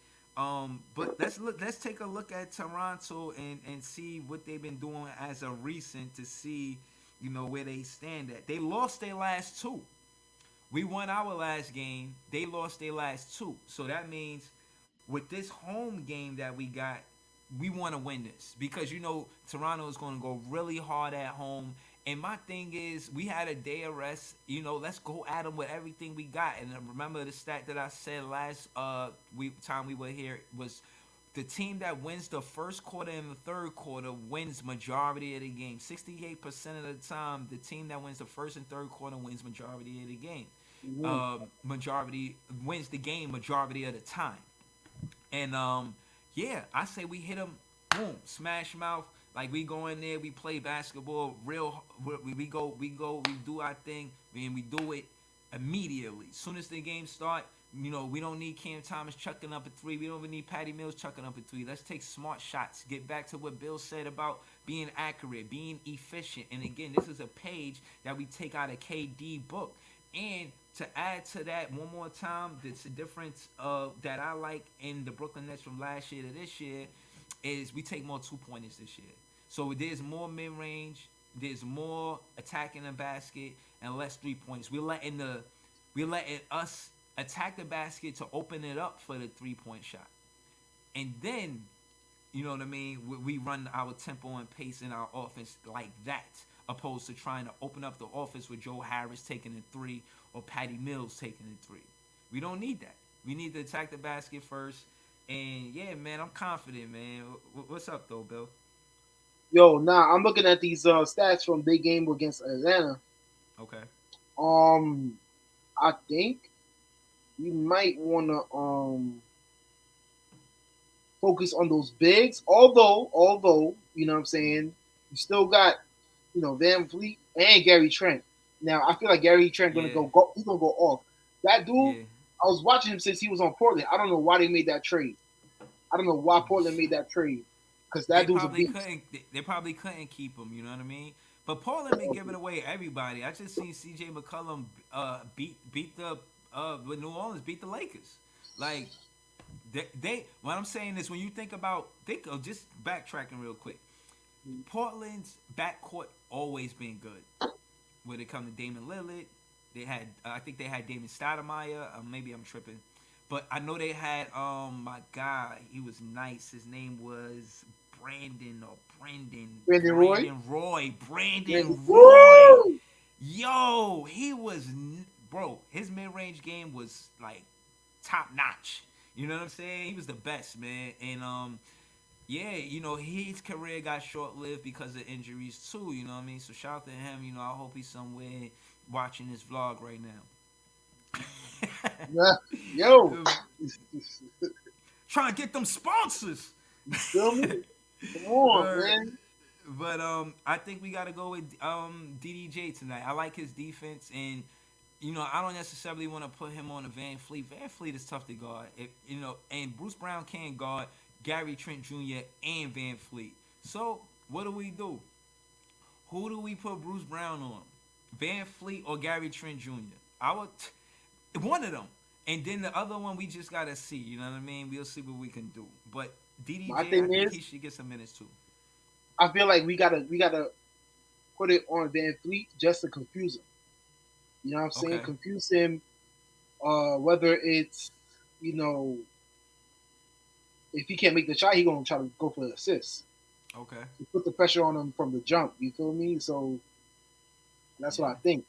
But let's take a look at Toronto and see what they've been doing as a recent to see, where they stand at. They lost their last two. We won our last game. They lost their last two. So that means with this home game that we got, we want to win this because Toronto is going to go really hard at home. And my thing is, we had a day of rest. Let's go at them with everything we got. And remember the stat that I said last time we were here was the team that wins the first quarter and the third quarter wins majority of the game. 68% of the time, the team that wins the first and third quarter wins majority of the game. Mhm. Majority wins the game majority of the time. And yeah, I say we hit them, boom, smash mouth. Like we go in there, we play basketball, real. We do our thing, and we do it immediately. As soon as the game start, we don't need Cam Thomas chucking up a three. We don't even need Patty Mills chucking up a three. Let's take smart shots. Get back to what Bill said about being accurate, being efficient. And again, this is a page that we take out of KD book. And to add to that one more time, that's a difference that I like in the Brooklyn Nets from last year to this year is we take more 2-pointers this year. So there's more mid range, there's more attacking the basket, and less 3 points. We're letting us attack the basket to open it up for the 3-point shot, and then you know what I mean? We run our tempo and pace in our offense like that, opposed to trying to open up the offense with Joe Harris taking the three or Patty Mills taking the three. We don't need that. We need to attack the basket first. And yeah, man, I'm confident, man. What's up, though, Bill? Yo, nah, I'm looking at these stats from their game against Atlanta. Okay. Um, I think you might want to focus on those bigs. Although you know what I'm saying, you still got Van Vliet and Gary Trent. Now I feel like Gary Trent gonna Yeah. go. He's gonna go off. That dude, Yeah. I was watching him since he was on Portland. I don't know why they made that trade. I don't know why Portland made that trade because They that dude's a probably beast. couldn't. They probably couldn't keep him. You know what I mean? But Portland been giving away everybody. I just seen C.J. McCollum beat the with New Orleans beat the Lakers. Like they what I'm saying is when you think of just backtracking real quick. Portland's backcourt always been good. When it come to Damon Lillard, they had I think they had Damon Stoudemire. Maybe I'm tripping, but I know they had my guy. He was nice. His name was Brandon or Brendan Brandon Roy. Brandon Roy. Brandon. Brandon Roy. Woo! Yo, he was bro. His mid range game was like top notch. You know what I'm saying? He was the best, man. And yeah, his career got short lived because of injuries too. You know what I mean? So shout out to him. I hope he's somewhere watching this vlog right Yeah. Yo, now. Trying to get them sponsors. you feel me? Come on, Word. man. But I think we got to go with DDJ tonight. I like his defense, and I don't necessarily want to put him on a Van Fleet. Van Fleet is tough to guard. And Bruce Brown can guard Gary Trent Jr. and Van Fleet. So what do we do? Who do we put Bruce Brown on? Van Fleet or Gary Trent Jr.? I would one of them. And then the other one we just gotta see. You know what I mean? We'll see what we can do. But My DDJ, I thing think is, he should get some minutes too. I feel like we gotta put it on Van Fleet just to confuse him. You know what I'm saying? Okay. Confuse him. Whether it's you know if he can't make the shot, he gonna try to go for the assist. Okay. To put the pressure on him from the jump. You feel me? So that's what Yeah. I think.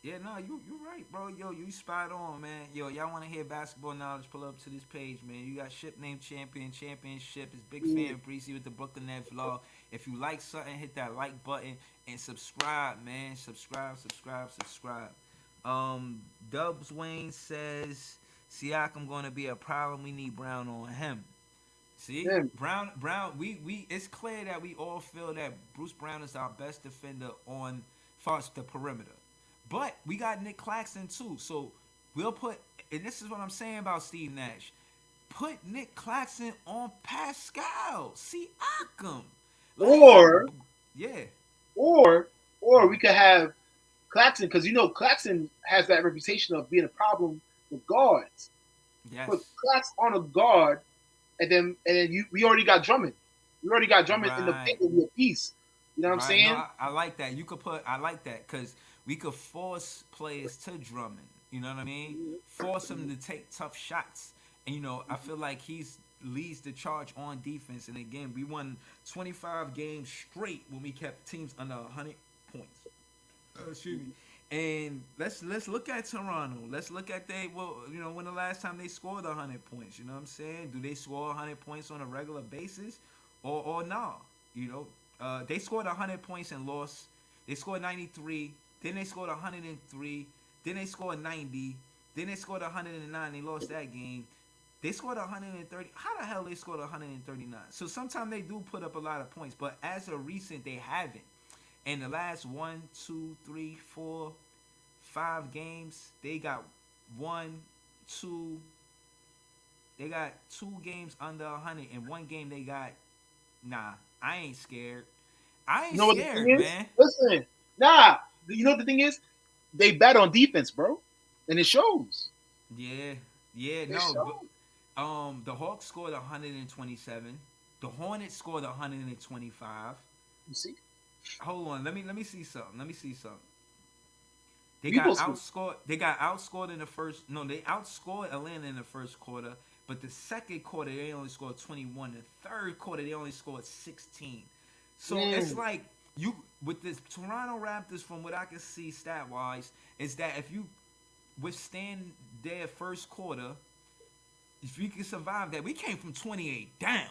Yeah, no, you right, bro. Yo, you spot on, man. Yo, y'all want to hear basketball knowledge? Pull up to this page, man. You got Ship Named Championship. It's Big Yeah. Fan Breezy with the Brooklyn Net vlog. If you like something, hit that like button and subscribe, man. Subscribe. Dubs Wayne says Siakam gonna be a problem. We need Brown on him. See, Yeah. Brown. We. It's clear that we all feel that Bruce Brown is our best defender on far as the perimeter, but we got Nick Claxton too. So we'll put. And this is what I'm saying about Steve Nash. Put Nick Claxton on Pascal. See Occam. Let him. Or Yeah. or we Mhm. could have Claxton, because Claxton has that reputation of being a problem with guards. Put Yes. Claxton on a guard, and then we already got Drummond. We already got Drummond in the Right. paint with a piece. You know what I'm Right. No, saying? I like that. You could put. I like that because we could force players to Drummond. You know what I mean? Force him to take tough shots. And I feel like he's leads the charge on defense. And again, we won 25 games straight when we kept teams under 100 points. Excuse me. And let's look at Toronto. Let's look at when the last time they scored 100 points. You know what I'm saying? Do they score 100 points on a regular basis, or nah? You know, they scored 100 points and lost. They scored 93. Then they scored 103. Then they scored 90. Then they scored 109. They lost that game. They scored 130. How the hell they scored 139? So sometimes they do put up a lot of points, but as of recent, they haven't. In the last 1, 2, 3, 4, 5 games, they got one, two. They got 2 games under 100. In one game, they got. Nah, I ain't scared. I You ain't know what the thing scared, is? man. Listen, nah. You know what the thing is? They bet on defense, bro, and it shows. Yeah, yeah, It no, but shows. the Hawks scored 127. The Hornets scored 125. You see, Hold on, let me see something. Let me see something. They got people score. outscored. They got outscored in the first. No, they outscored Atlanta in the first quarter. But the second quarter, they only scored 21. The third quarter, they only scored 16. So it's Mm. like you with this Toronto Raptors, from what I can see stat wise, is that if you withstand their first quarter, if we can survive that, we came from 28 down.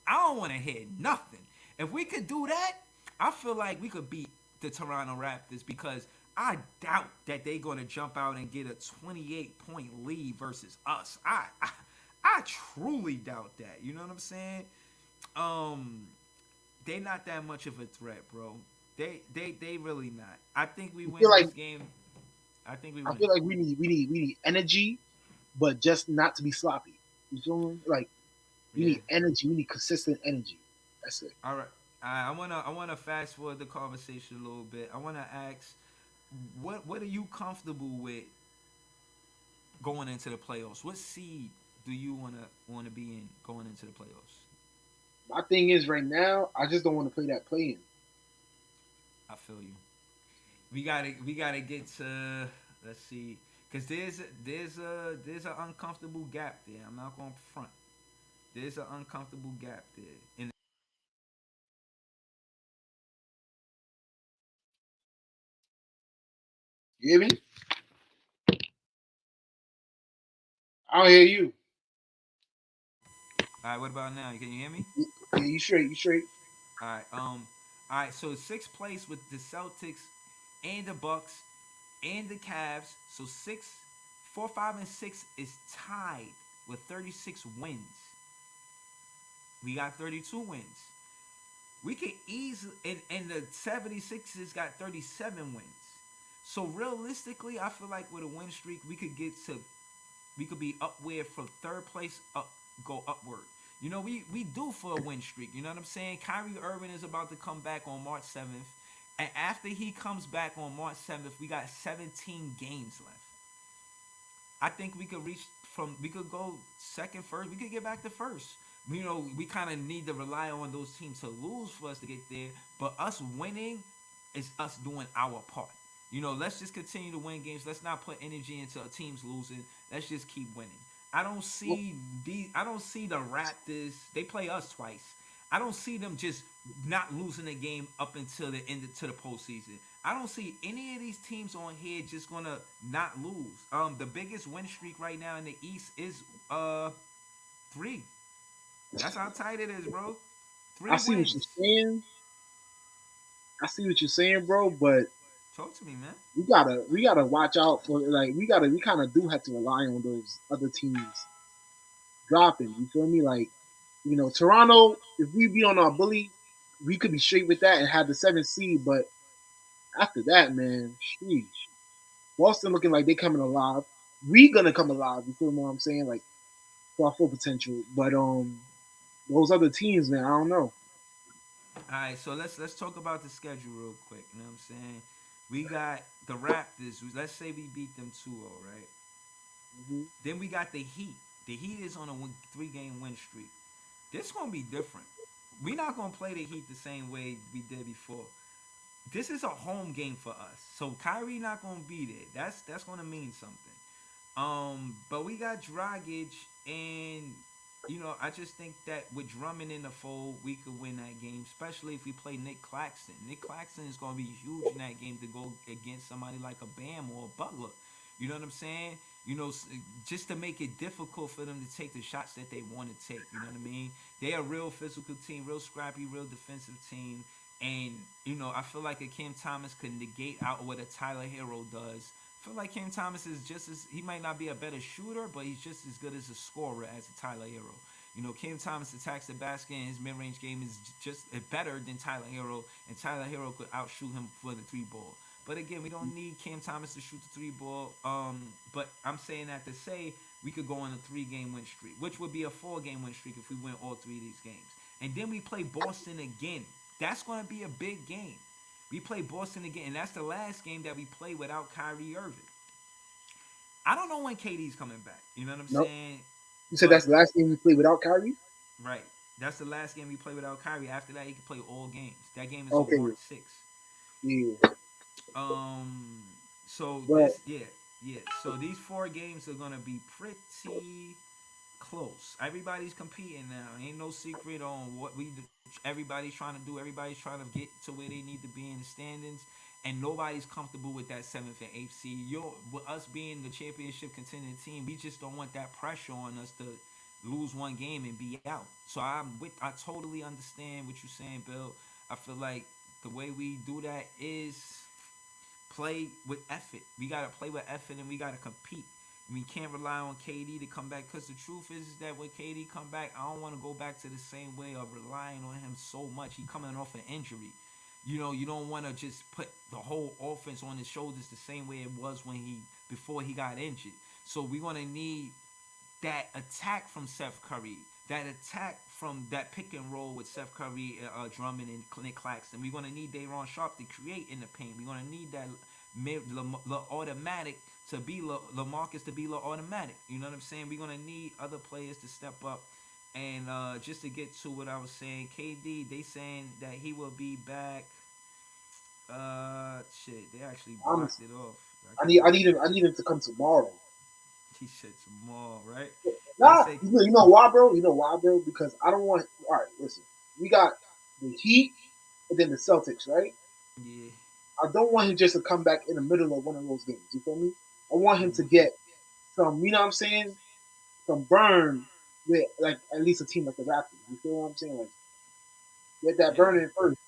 I don't want to hear nothing. If we could do that, I feel like we could beat the Toronto Raptors because I doubt that they're going to jump out and get a 28-point lead versus us. I truly doubt that. You know what I'm saying? Um, they not that much of a threat, bro. They really not. I think we I feel win like this game. I think we I win. feel like we need energy, but just not to be sloppy. You feel me? Like we Yeah. need energy. We need consistent energy. That's it. All right. I wanna fast forward the conversation a little bit. I wanna ask, what are you comfortable with going into the playoffs? What seed do you wanna be in going into the playoffs? My thing is right now, I just don't want to play that play in. I feel you. We gotta get to, let's see, because there's a uncomfortable gap there. I'm not gonna front. There's an uncomfortable gap there. And You hear me? I don't hear you. all right, what about now? Can you hear me? Yeah, you straight. You straight. All right. All right. So sixth place with the Celtics and the Bucks and the Cavs. So 4, 5, and 6 is tied with 36 wins. We got 32 wins. We can easily, and the 76ers got 37 wins. So realistically, I feel like with a win streak, we could be upward from third place up, go upward. We do for a win streak. You know what I'm saying? Kyrie Irving is about to come back on March 7th. And after he comes back on March 7th, we got 17 games left. I think we could go second, first. We could get back to first. We kind of need to rely on those teams to lose for us to get there. But us winning is us doing our part. Let's just continue to win games. Let's not put energy into teams losing. Let's just keep winning. I don't see the Raptors. They play us twice. I don't see them just not losing the game up until the end to the postseason. I don't see any of these teams on here just gonna not lose. The biggest win streak right now in the East is 3. That's how tight it is, bro. I Three see what you're wins. saying. I see what you're saying, bro. But Talk to me, man. we gotta watch out for, like, we kind of do have to rely on those other teams dropping. You feel me? Like Toronto, if we be on our bully, we could be straight with that and have the seventh seed. But after that, man, sheesh. Boston looking like they coming alive. We gonna come alive. You feel what I'm saying? Like for our full potential. But those other teams, man, I don't know. All right, so let's talk about the schedule real quick. You know what I'm saying? We got the Raptors. Let's say we beat them 2-0, right? Mm-hmm. Then we got the Heat. The Heat is on a 3-game win streak. This gonna be different. We're not gonna play the Heat the same way we did before. This is a home game for us. So Kyrie not gonna be there. That's gonna mean something. But we got Dragic, and I just think that with Drummond in the fold, we could win that game, especially if we play Nick Claxton. Nick Claxton is gonna be huge in that game to go against somebody like a Bam or a Butler. You know what I'm saying? Just to make it difficult for them to take the shots that they want to take. You know what I mean? They're a real physical team, real scrappy, real defensive team. And, I feel like a Cam Thomas could negate out what a Tyler Hero does. I feel like Cam Thomas is he might not be a better shooter, but he's just as good as a scorer as a Tyler Hero. Cam Thomas attacks the basket, and his mid-range game is just better than Tyler Hero, and Tyler Hero could outshoot him for the three ball. But again, we don't need Cam Thomas to shoot the three ball. But I'm saying that to say we could go on a 3-game win streak, which would be a 4-game win streak if we win all 3 of these games. And then we play Boston again. That's going to be a big game. We play Boston again, and that's the last game that we play without Kyrie Irving. I don't know when KD's coming back. You know what I'm Nope. saying? You said that's the last game we played without Kyrie? Right. That's the last game we play without Kyrie. After that, he can play all games. That game is Okay. on March 6th. Yeah. So Well, yeah. So these 4 games are gonna be pretty close. Everybody's competing now. Ain't no secret on what everybody's trying to do. Everybody's trying to get to where they need to be in the standings, and nobody's comfortable with that 7th and 8th seed. With us being the championship contending team, we just don't want that pressure on us to lose one game and be out. So I totally understand what you're saying, Bill. I feel like the way we do that is play with effort. We gotta play with effort, and we gotta compete. We can't rely on KD to come back, because the truth is that when KD come back, I don't want to go back to the same way of relying on him so much. He coming off an injury. You don't want to just put the whole offense on his shoulders the same way it was before he got injured. So we're gonna need that attack from Seth Curry, that attack from that pick and roll with Seth Curry, Drummond, and Nick Claxton. We're gonna need Day'Ron Sharpe to create in the paint. We're gonna need that automatic to be LaMarcus to be automatic. You know what I'm saying? We're gonna need other players to step up. And just to get to what I was saying, KD, they saying that he will be back. They actually blocked honestly, it off. I need him to come tomorrow. He said tomorrow, right? They Nah, say, you know why, bro? You know why, bro? Because I don't want. All right, listen. We got the Heat and then the Celtics, right? yeah, I don't want him just to come back in the middle of one of those games. You feel me? I want him to mm, get some. You know what I'm saying? Some burn with like at least a team like the Raptors. You feel what I'm saying? Like get that yeah, burn in first.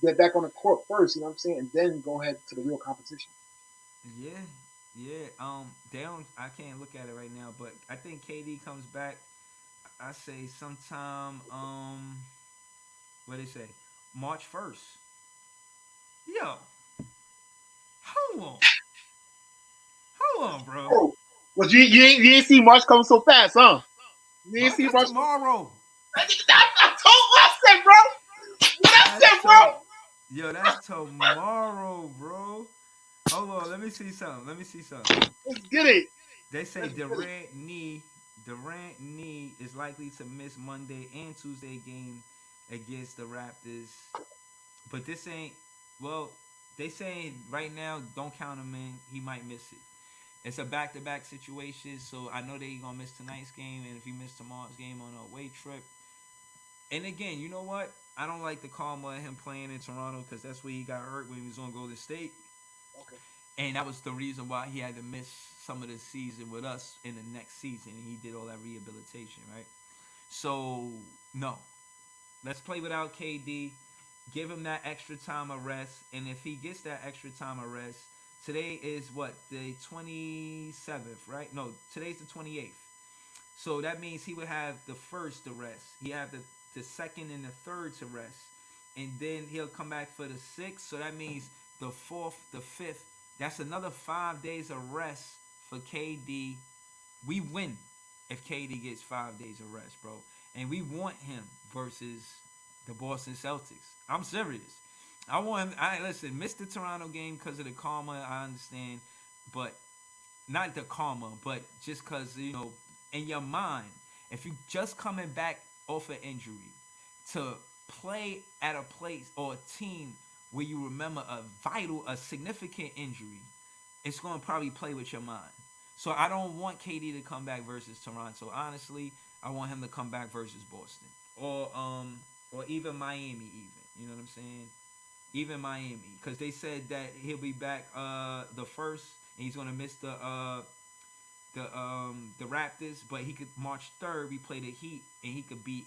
Get back on the court first. You know what I'm saying? And then go ahead to the real competition. yeah, yeah. They don't. I can't look at it right now, but I think KD comes back. I say sometime. What they say? March 1st. Yo, hold on, hold on, bro. Oh, but you ain't see March coming so fast, huh? You ain't March see is March. tomorrow. I told what I said, bro. What I That's said, bro. Yo, that's tomorrow, bro. Hold on, let me see something. Let me see something. Let's get it. They say Let's get it. Durant knee is likely to miss Monday and Tuesday game against the Raptors. But this ain't well. They saying right now don't count him in. He might miss it. It's a back-to-back situation, so I know they gonna miss tonight's game, and if he miss tomorrow's game on a away trip. And again, you know what? I don't like the karma of him playing in Toronto, because that's where he got hurt when he was on Golden State. Okay. And that was the reason why he had to miss some of the season with us in the next season. And he did all that rehabilitation, right? So, no. Let's play without KD. Give him that extra time of rest. And if he gets that extra time of rest, today is what? The 27th, right? No, today's the 28th. So that means he would have the first to rest. He have the second and the third to rest, and then he'll come back for the sixth. So that means the fourth, the fifth. That's another 5 days of rest for KD. We win if KD gets 5 days of rest, bro. And we want him versus the Boston Celtics. I'm serious. I want him. I listen. Missed the Toronto game because of the karma. I understand, but not the karma, but just because in your mind, if you just coming back off an injury to play at a place or a team where you remember a significant injury, it's going to probably play with your mind. So I don't want KD to come back versus Toronto. Honestly, I want him to come back versus Boston or even Miami. Even you know what I'm saying? Even Miami, because they said that he'll be back the first, and he's gonna miss the Raptors, but he could March 3rd. We play the Heat, and he could be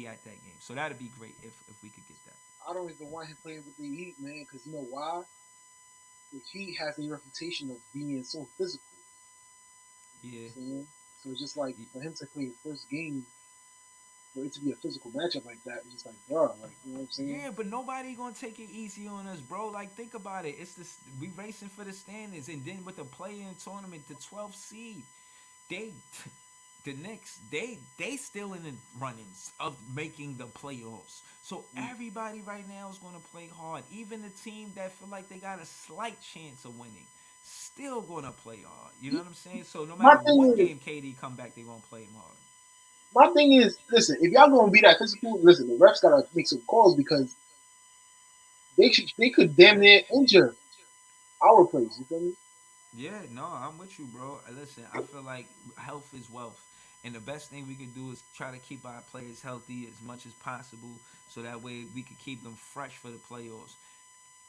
at that game. So that'd be great if we could get that. I don't even want him playing with the Heat, man, because you know why? The Heat has a reputation of being so physical. Yeah. You know? So it's just like for him to play his first game, for it to be a physical matchup like that, it's just like, bro, like you know what I'm saying? Yeah, but nobody gonna take it easy on us, bro. Like, think about it. It's this we racing for the standings, and then with the play-in tournament, the 12th seed, they, the Knicks, they still in the runnings of making the playoffs. So everybody right now is gonna play hard. Even the team that feel like they got a slight chance of winning, still gonna play hard. You know what I'm saying? So no My matter what thing is, game KD come back, they gonna play him hard. listen, if y'all gonna be that physical, listen, the refs gotta make some calls because they could damn Yeah. near injure our players. You feel me? Yeah, no, I'm with you, bro. Listen, I feel like health is wealth. And the best thing we can do is try to keep our players healthy as much as possible so that way we can keep them fresh for the playoffs.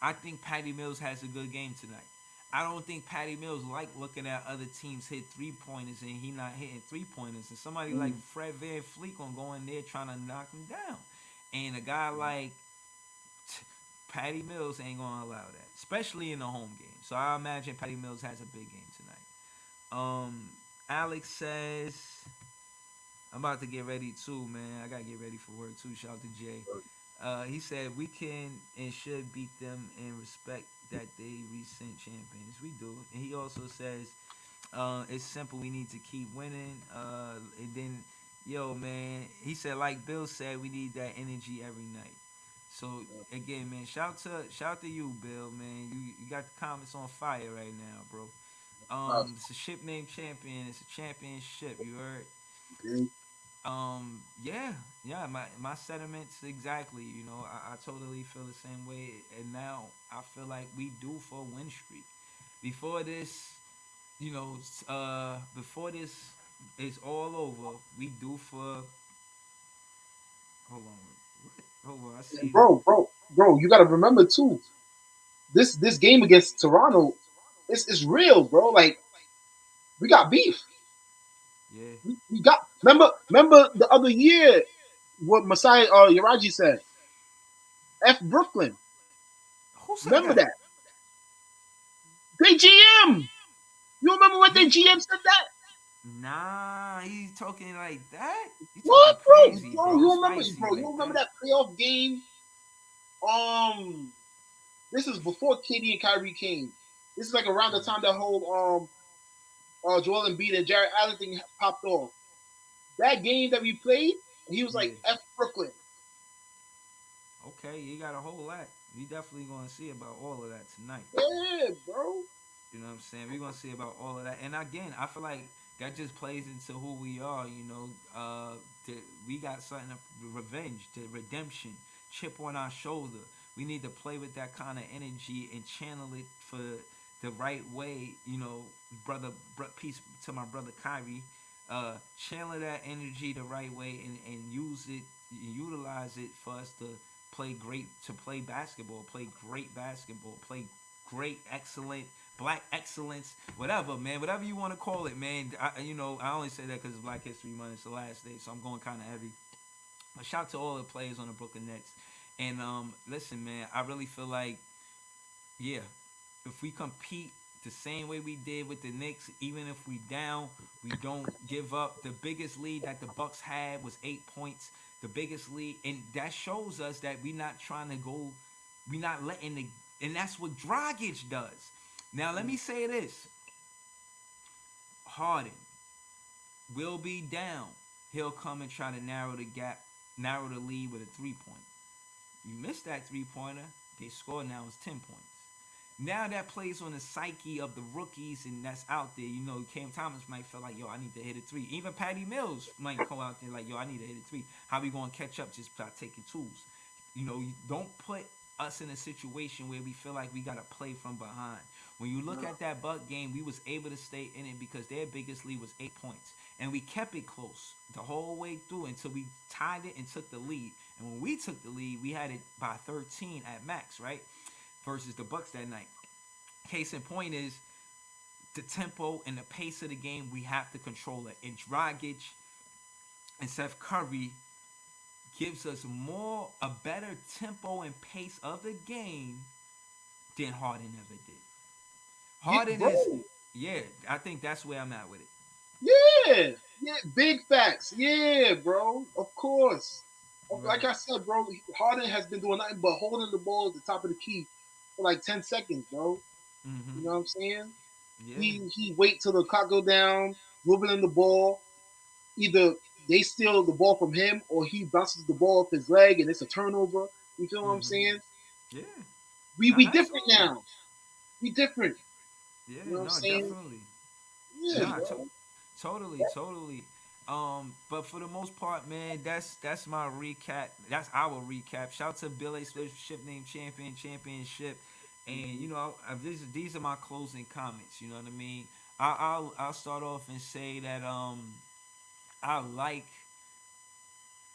I think Patty Mills has a good game tonight. I don't think Patty Mills like looking at other teams hit 3 pointers and he not hitting 3 pointers. And somebody like Mm. Fred Van Fleet gonna go in there trying to knock him down. And a guy like Patty Mills ain't gonna allow that, especially in the home game. So I imagine Patty Mills has a big game tonight. Alex says, I'm about to get ready too, man. I gotta get ready for work too. Shout out to Jay. He said we can and should beat them and respect that they recent champions. We do. And he also says it's simple. We need to keep winning. And then, yo, man, he said like Bill said, we need that energy every night. So again, man, shout to you, Bill, man. You got the comments on fire right now, bro. It's a ship named Champion. It's a championship. You heard? Okay. Yeah, yeah. My sentiments exactly. I totally feel the same way. And now I feel like we due for a win streak. Before this, before this is all over, we due for. Hold on, hold on. I And see. bro, you gotta remember too. This game against Toronto, it's real, bro. Like we got beef. Yeah. We got remember the other year what Masai Yaraji said. F Brooklyn. Who said Remember that? that. They GM. You remember what they He GM said that? Nah, he's talking like that. You talking What, bro? crazy, Bro, bro? you remember, Spicy bro? You like remember that. that playoff game? This is before KD and Kyrie came. This is like around the time that whole Joel Embiid and Jared Allen thing popped off. That game that we played, he was Yeah. like F Brooklyn. Okay, you got a whole lot. We definitely gonna see about all of that tonight. Yeah, bro. You know what I'm saying? We're gonna see about all of that. And again, I feel like that just plays into who we are. We got something of revenge, the redemption, chip on our shoulder. We need to play with that kind of energy and channel it for the right way. Peace to my brother Kyrie. Channel that energy the right way and use it, utilize it for us to play basketball, play great basketball, play great, excellent, black excellence, whatever, man, whatever you want to call it, man. I only say that because it's Black History Month. It's the last day, so I'm going kind of heavy. But shout out to all the players on the Brooklyn Nets. And listen, man, I really feel like, yeah, if we compete the same way we did with the Knicks. Even if we down, we don't give up. The biggest lead that the Bucks had was 8 points. The biggest lead, and that shows us that we're not trying to go. We're not letting the, and that's what Dragic does. Now let me say this: Harden will be down. He'll come and try to narrow the gap, narrow the lead with a 3 point. You missed that 3 pointer. They score now is 10 points. Now that plays on the psyche of the rookies and that's out there. You know, Cam Thomas might feel like, yo, I need to hit a three. Even Patty Mills might come out there like, yo, I need to hit a three. How we gonna catch up just by taking twos? You know, you don't put us in a situation where we feel like we gotta play from behind. When you look at that Buck game, we was able to stay in it because their biggest lead was 8 points, and we kept it close the whole way through until we tied it and took the lead. And when we took the lead, we had it by 13 at max, right? Versus the Bucks that night. Case in point is the tempo and the pace of the game. We have to control it. And Dragic and Seth Curry gives us a better tempo and pace of the game than Harden ever did. Harden is, yeah, I think that's where I'm at with it. Yeah, yeah, big facts. Yeah, bro. Of course. Right. Like I said, bro, Harden has been doing nothing but holding the ball at the top of the key for like 10 seconds, bro. Mm-hmm. You know what I'm saying? Yeah. He wait till the clock go down, dribbling the ball. Either they steal the ball from him or he bounces the ball off his leg and it's a turnover. You feel what I'm Mm-hmm. saying? Yeah. We different Absolutely. now. We different. Yeah. You know what I'm No, saying? definitely. Yeah, Nah. bro. Totally. Totally. But for the most part, man, that's my recap. That's our recap. Shout out to Bill A. Smith, Ship Name Champion, Championship, and Mhm. these are my closing comments. You know what I mean? I'll start off and say that I like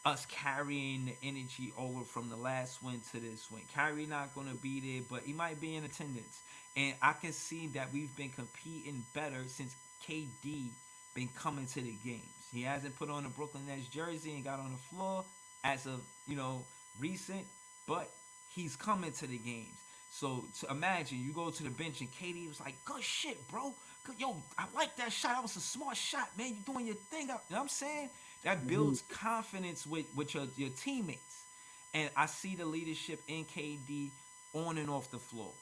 us carrying the energy over from the last win to this win. Kyrie not gonna be there, but he might be in attendance, and I can see that we've been competing better since KD been coming to the games. He hasn't put on a Brooklyn Nets jersey and got on the floor as of recent, but he's coming to the games. So to imagine you go to the bench and KD was like, "Good shit, bro. Good, yo, I like that shot. That was a smart shot, man. You doing your thing." You know what I'm saying? That Mhm. builds confidence with your teammates. And I see the leadership in KD on and off the floor.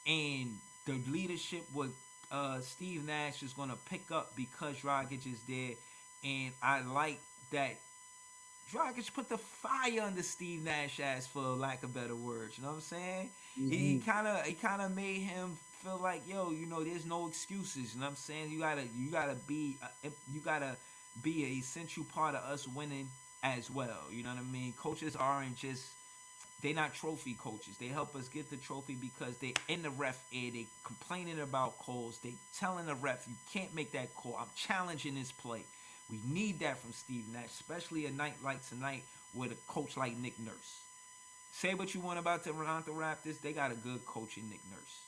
And the leadership with Steve Nash is going to pick up because Dragic is there. And I like that Dragic put the fire under Steve Nash ass, for lack of better words. You know what I'm saying? He Mhm. kind of made him feel like, yo, there's no excuses. You know what I'm saying? You gotta be a essential part of us winning as well. You know what I mean? Coaches aren't just, they not trophy coaches. They help us get the trophy because they in the ref ear. They complaining about calls. They telling the ref, you can't make that call. I'm challenging this play. We need that from Steve Nash, especially a night like tonight with a coach like Nick Nurse. Say what you want about the Toronto Raptors, they got a good coach in Nick Nurse,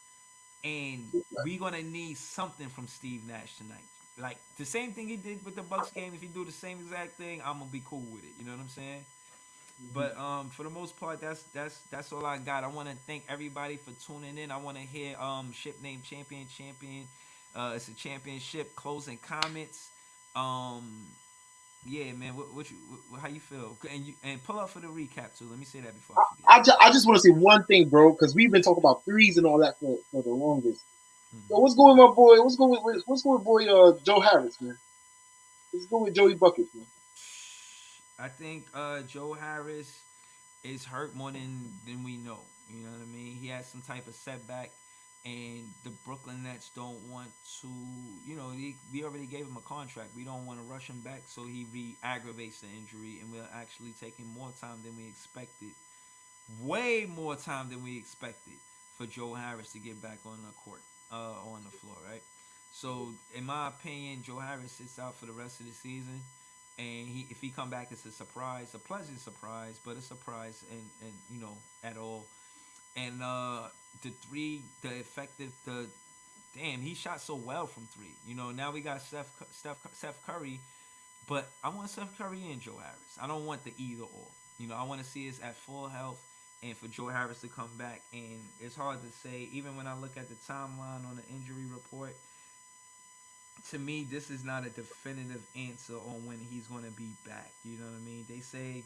and we gonna need something from Steve Nash tonight. Like the same thing he did with the Bucks game. If he do the same exact thing, I'm gonna be cool with it. You know what I'm saying? Mhm. But for the most part, that's all I got. I want to thank everybody for tuning in. I want to hear Ship Name Champion. It's a championship. Closing comments. Um, yeah, man. How you feel? And pull up for the recap too. Let me say that before I forget. I just want to say one thing, bro, because we've been talking about threes and all that for the longest. Yo, Hmm. what's going with my boy? What's going with boy Joe Harris, man? What's going with Joey Buckets, man? I think Joe Harris is hurt more than we know. You know what I mean? He has some type of setback, and the Brooklyn Nets don't want to. We already gave him a contract. We don't want to rush him back, so he re-aggravates the injury, and we're actually taking more time than we expected. Way more time than we expected for Joe Harris to get back on the court, on the floor, right? So, in my opinion, Joe Harris sits out for the rest of the season, and if he come back, it's a surprise, a pleasant surprise, but a surprise, and at all. And the effective, the damn, he shot so well from three. Now we got Steph Curry, but I want Steph Curry and Joe Harris. I don't want the either or. I want to see us at full health and for Joe Harris to come back. And it's hard to say, even when I look at the timeline on the injury report, to me, this is not a definitive answer on when he's going to be back. You know what I mean? They say,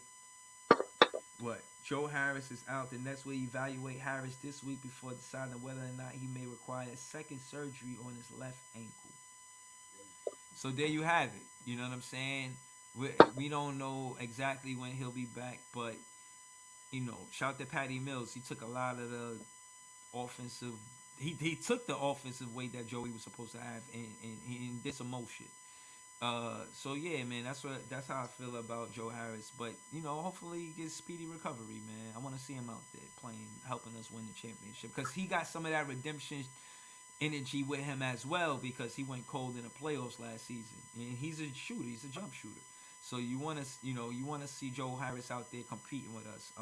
what? Joe Harris is out. The Nets will evaluate Harris this week before deciding whether or not he may require a second surgery on his left ankle. So there you have it. You know what I'm saying? We don't know exactly when he'll be back, but shout to Patty Mills. He took a lot of the offensive. He took the offensive weight that Joey was supposed to have, and he did some more shit. So yeah, man, that's how I feel about Joe Harris. But hopefully he gets speedy recovery, man. I want to see him out there playing, helping us win the championship because he got some of that redemption energy with him as well because he went cold in the playoffs last season, and he's a shooter. He's a jump shooter. So you want to see Joe Harris out there competing with us.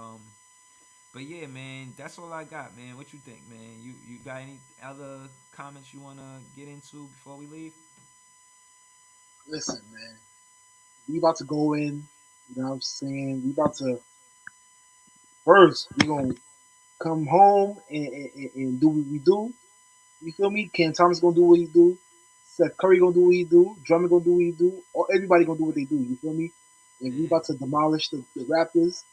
But yeah, man, that's all I got, man. What you think, man? You got any other comments you wanna get into before we leave? Listen, man, we about to go in. You know what I'm saying? We about to first. We gonna come home and do what we do. You feel me? Ken Thomas gonna do what he do. Seth Curry gonna do what he do. Drummond gonna do what he do. Or everybody gonna do what they do. You feel me? And we Yeah. about to demolish the Raptors.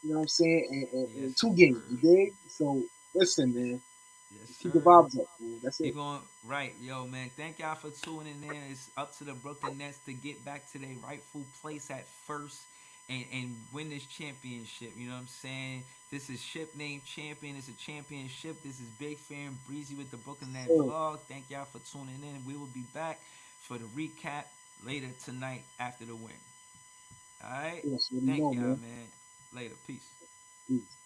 You know what I'm saying? And Yes, two games, sir. you dig? So listen, man. Yes, Keep the sir. vibes up, man. That's We it. going right, yo, man. Thank y'all for tuning in. It's up to the Brooklyn Nets to get back to their rightful place at first and win this championship. You know what I'm saying? This is ship name champion. It's a championship. This is Big Fan Breezy with the Brooklyn Net So, vlog. Thank y'all for tuning in. We will be back for the recap later tonight after the win. All right. yes, what do you Thank know, y'all, man? man. Later. Peace. Peace.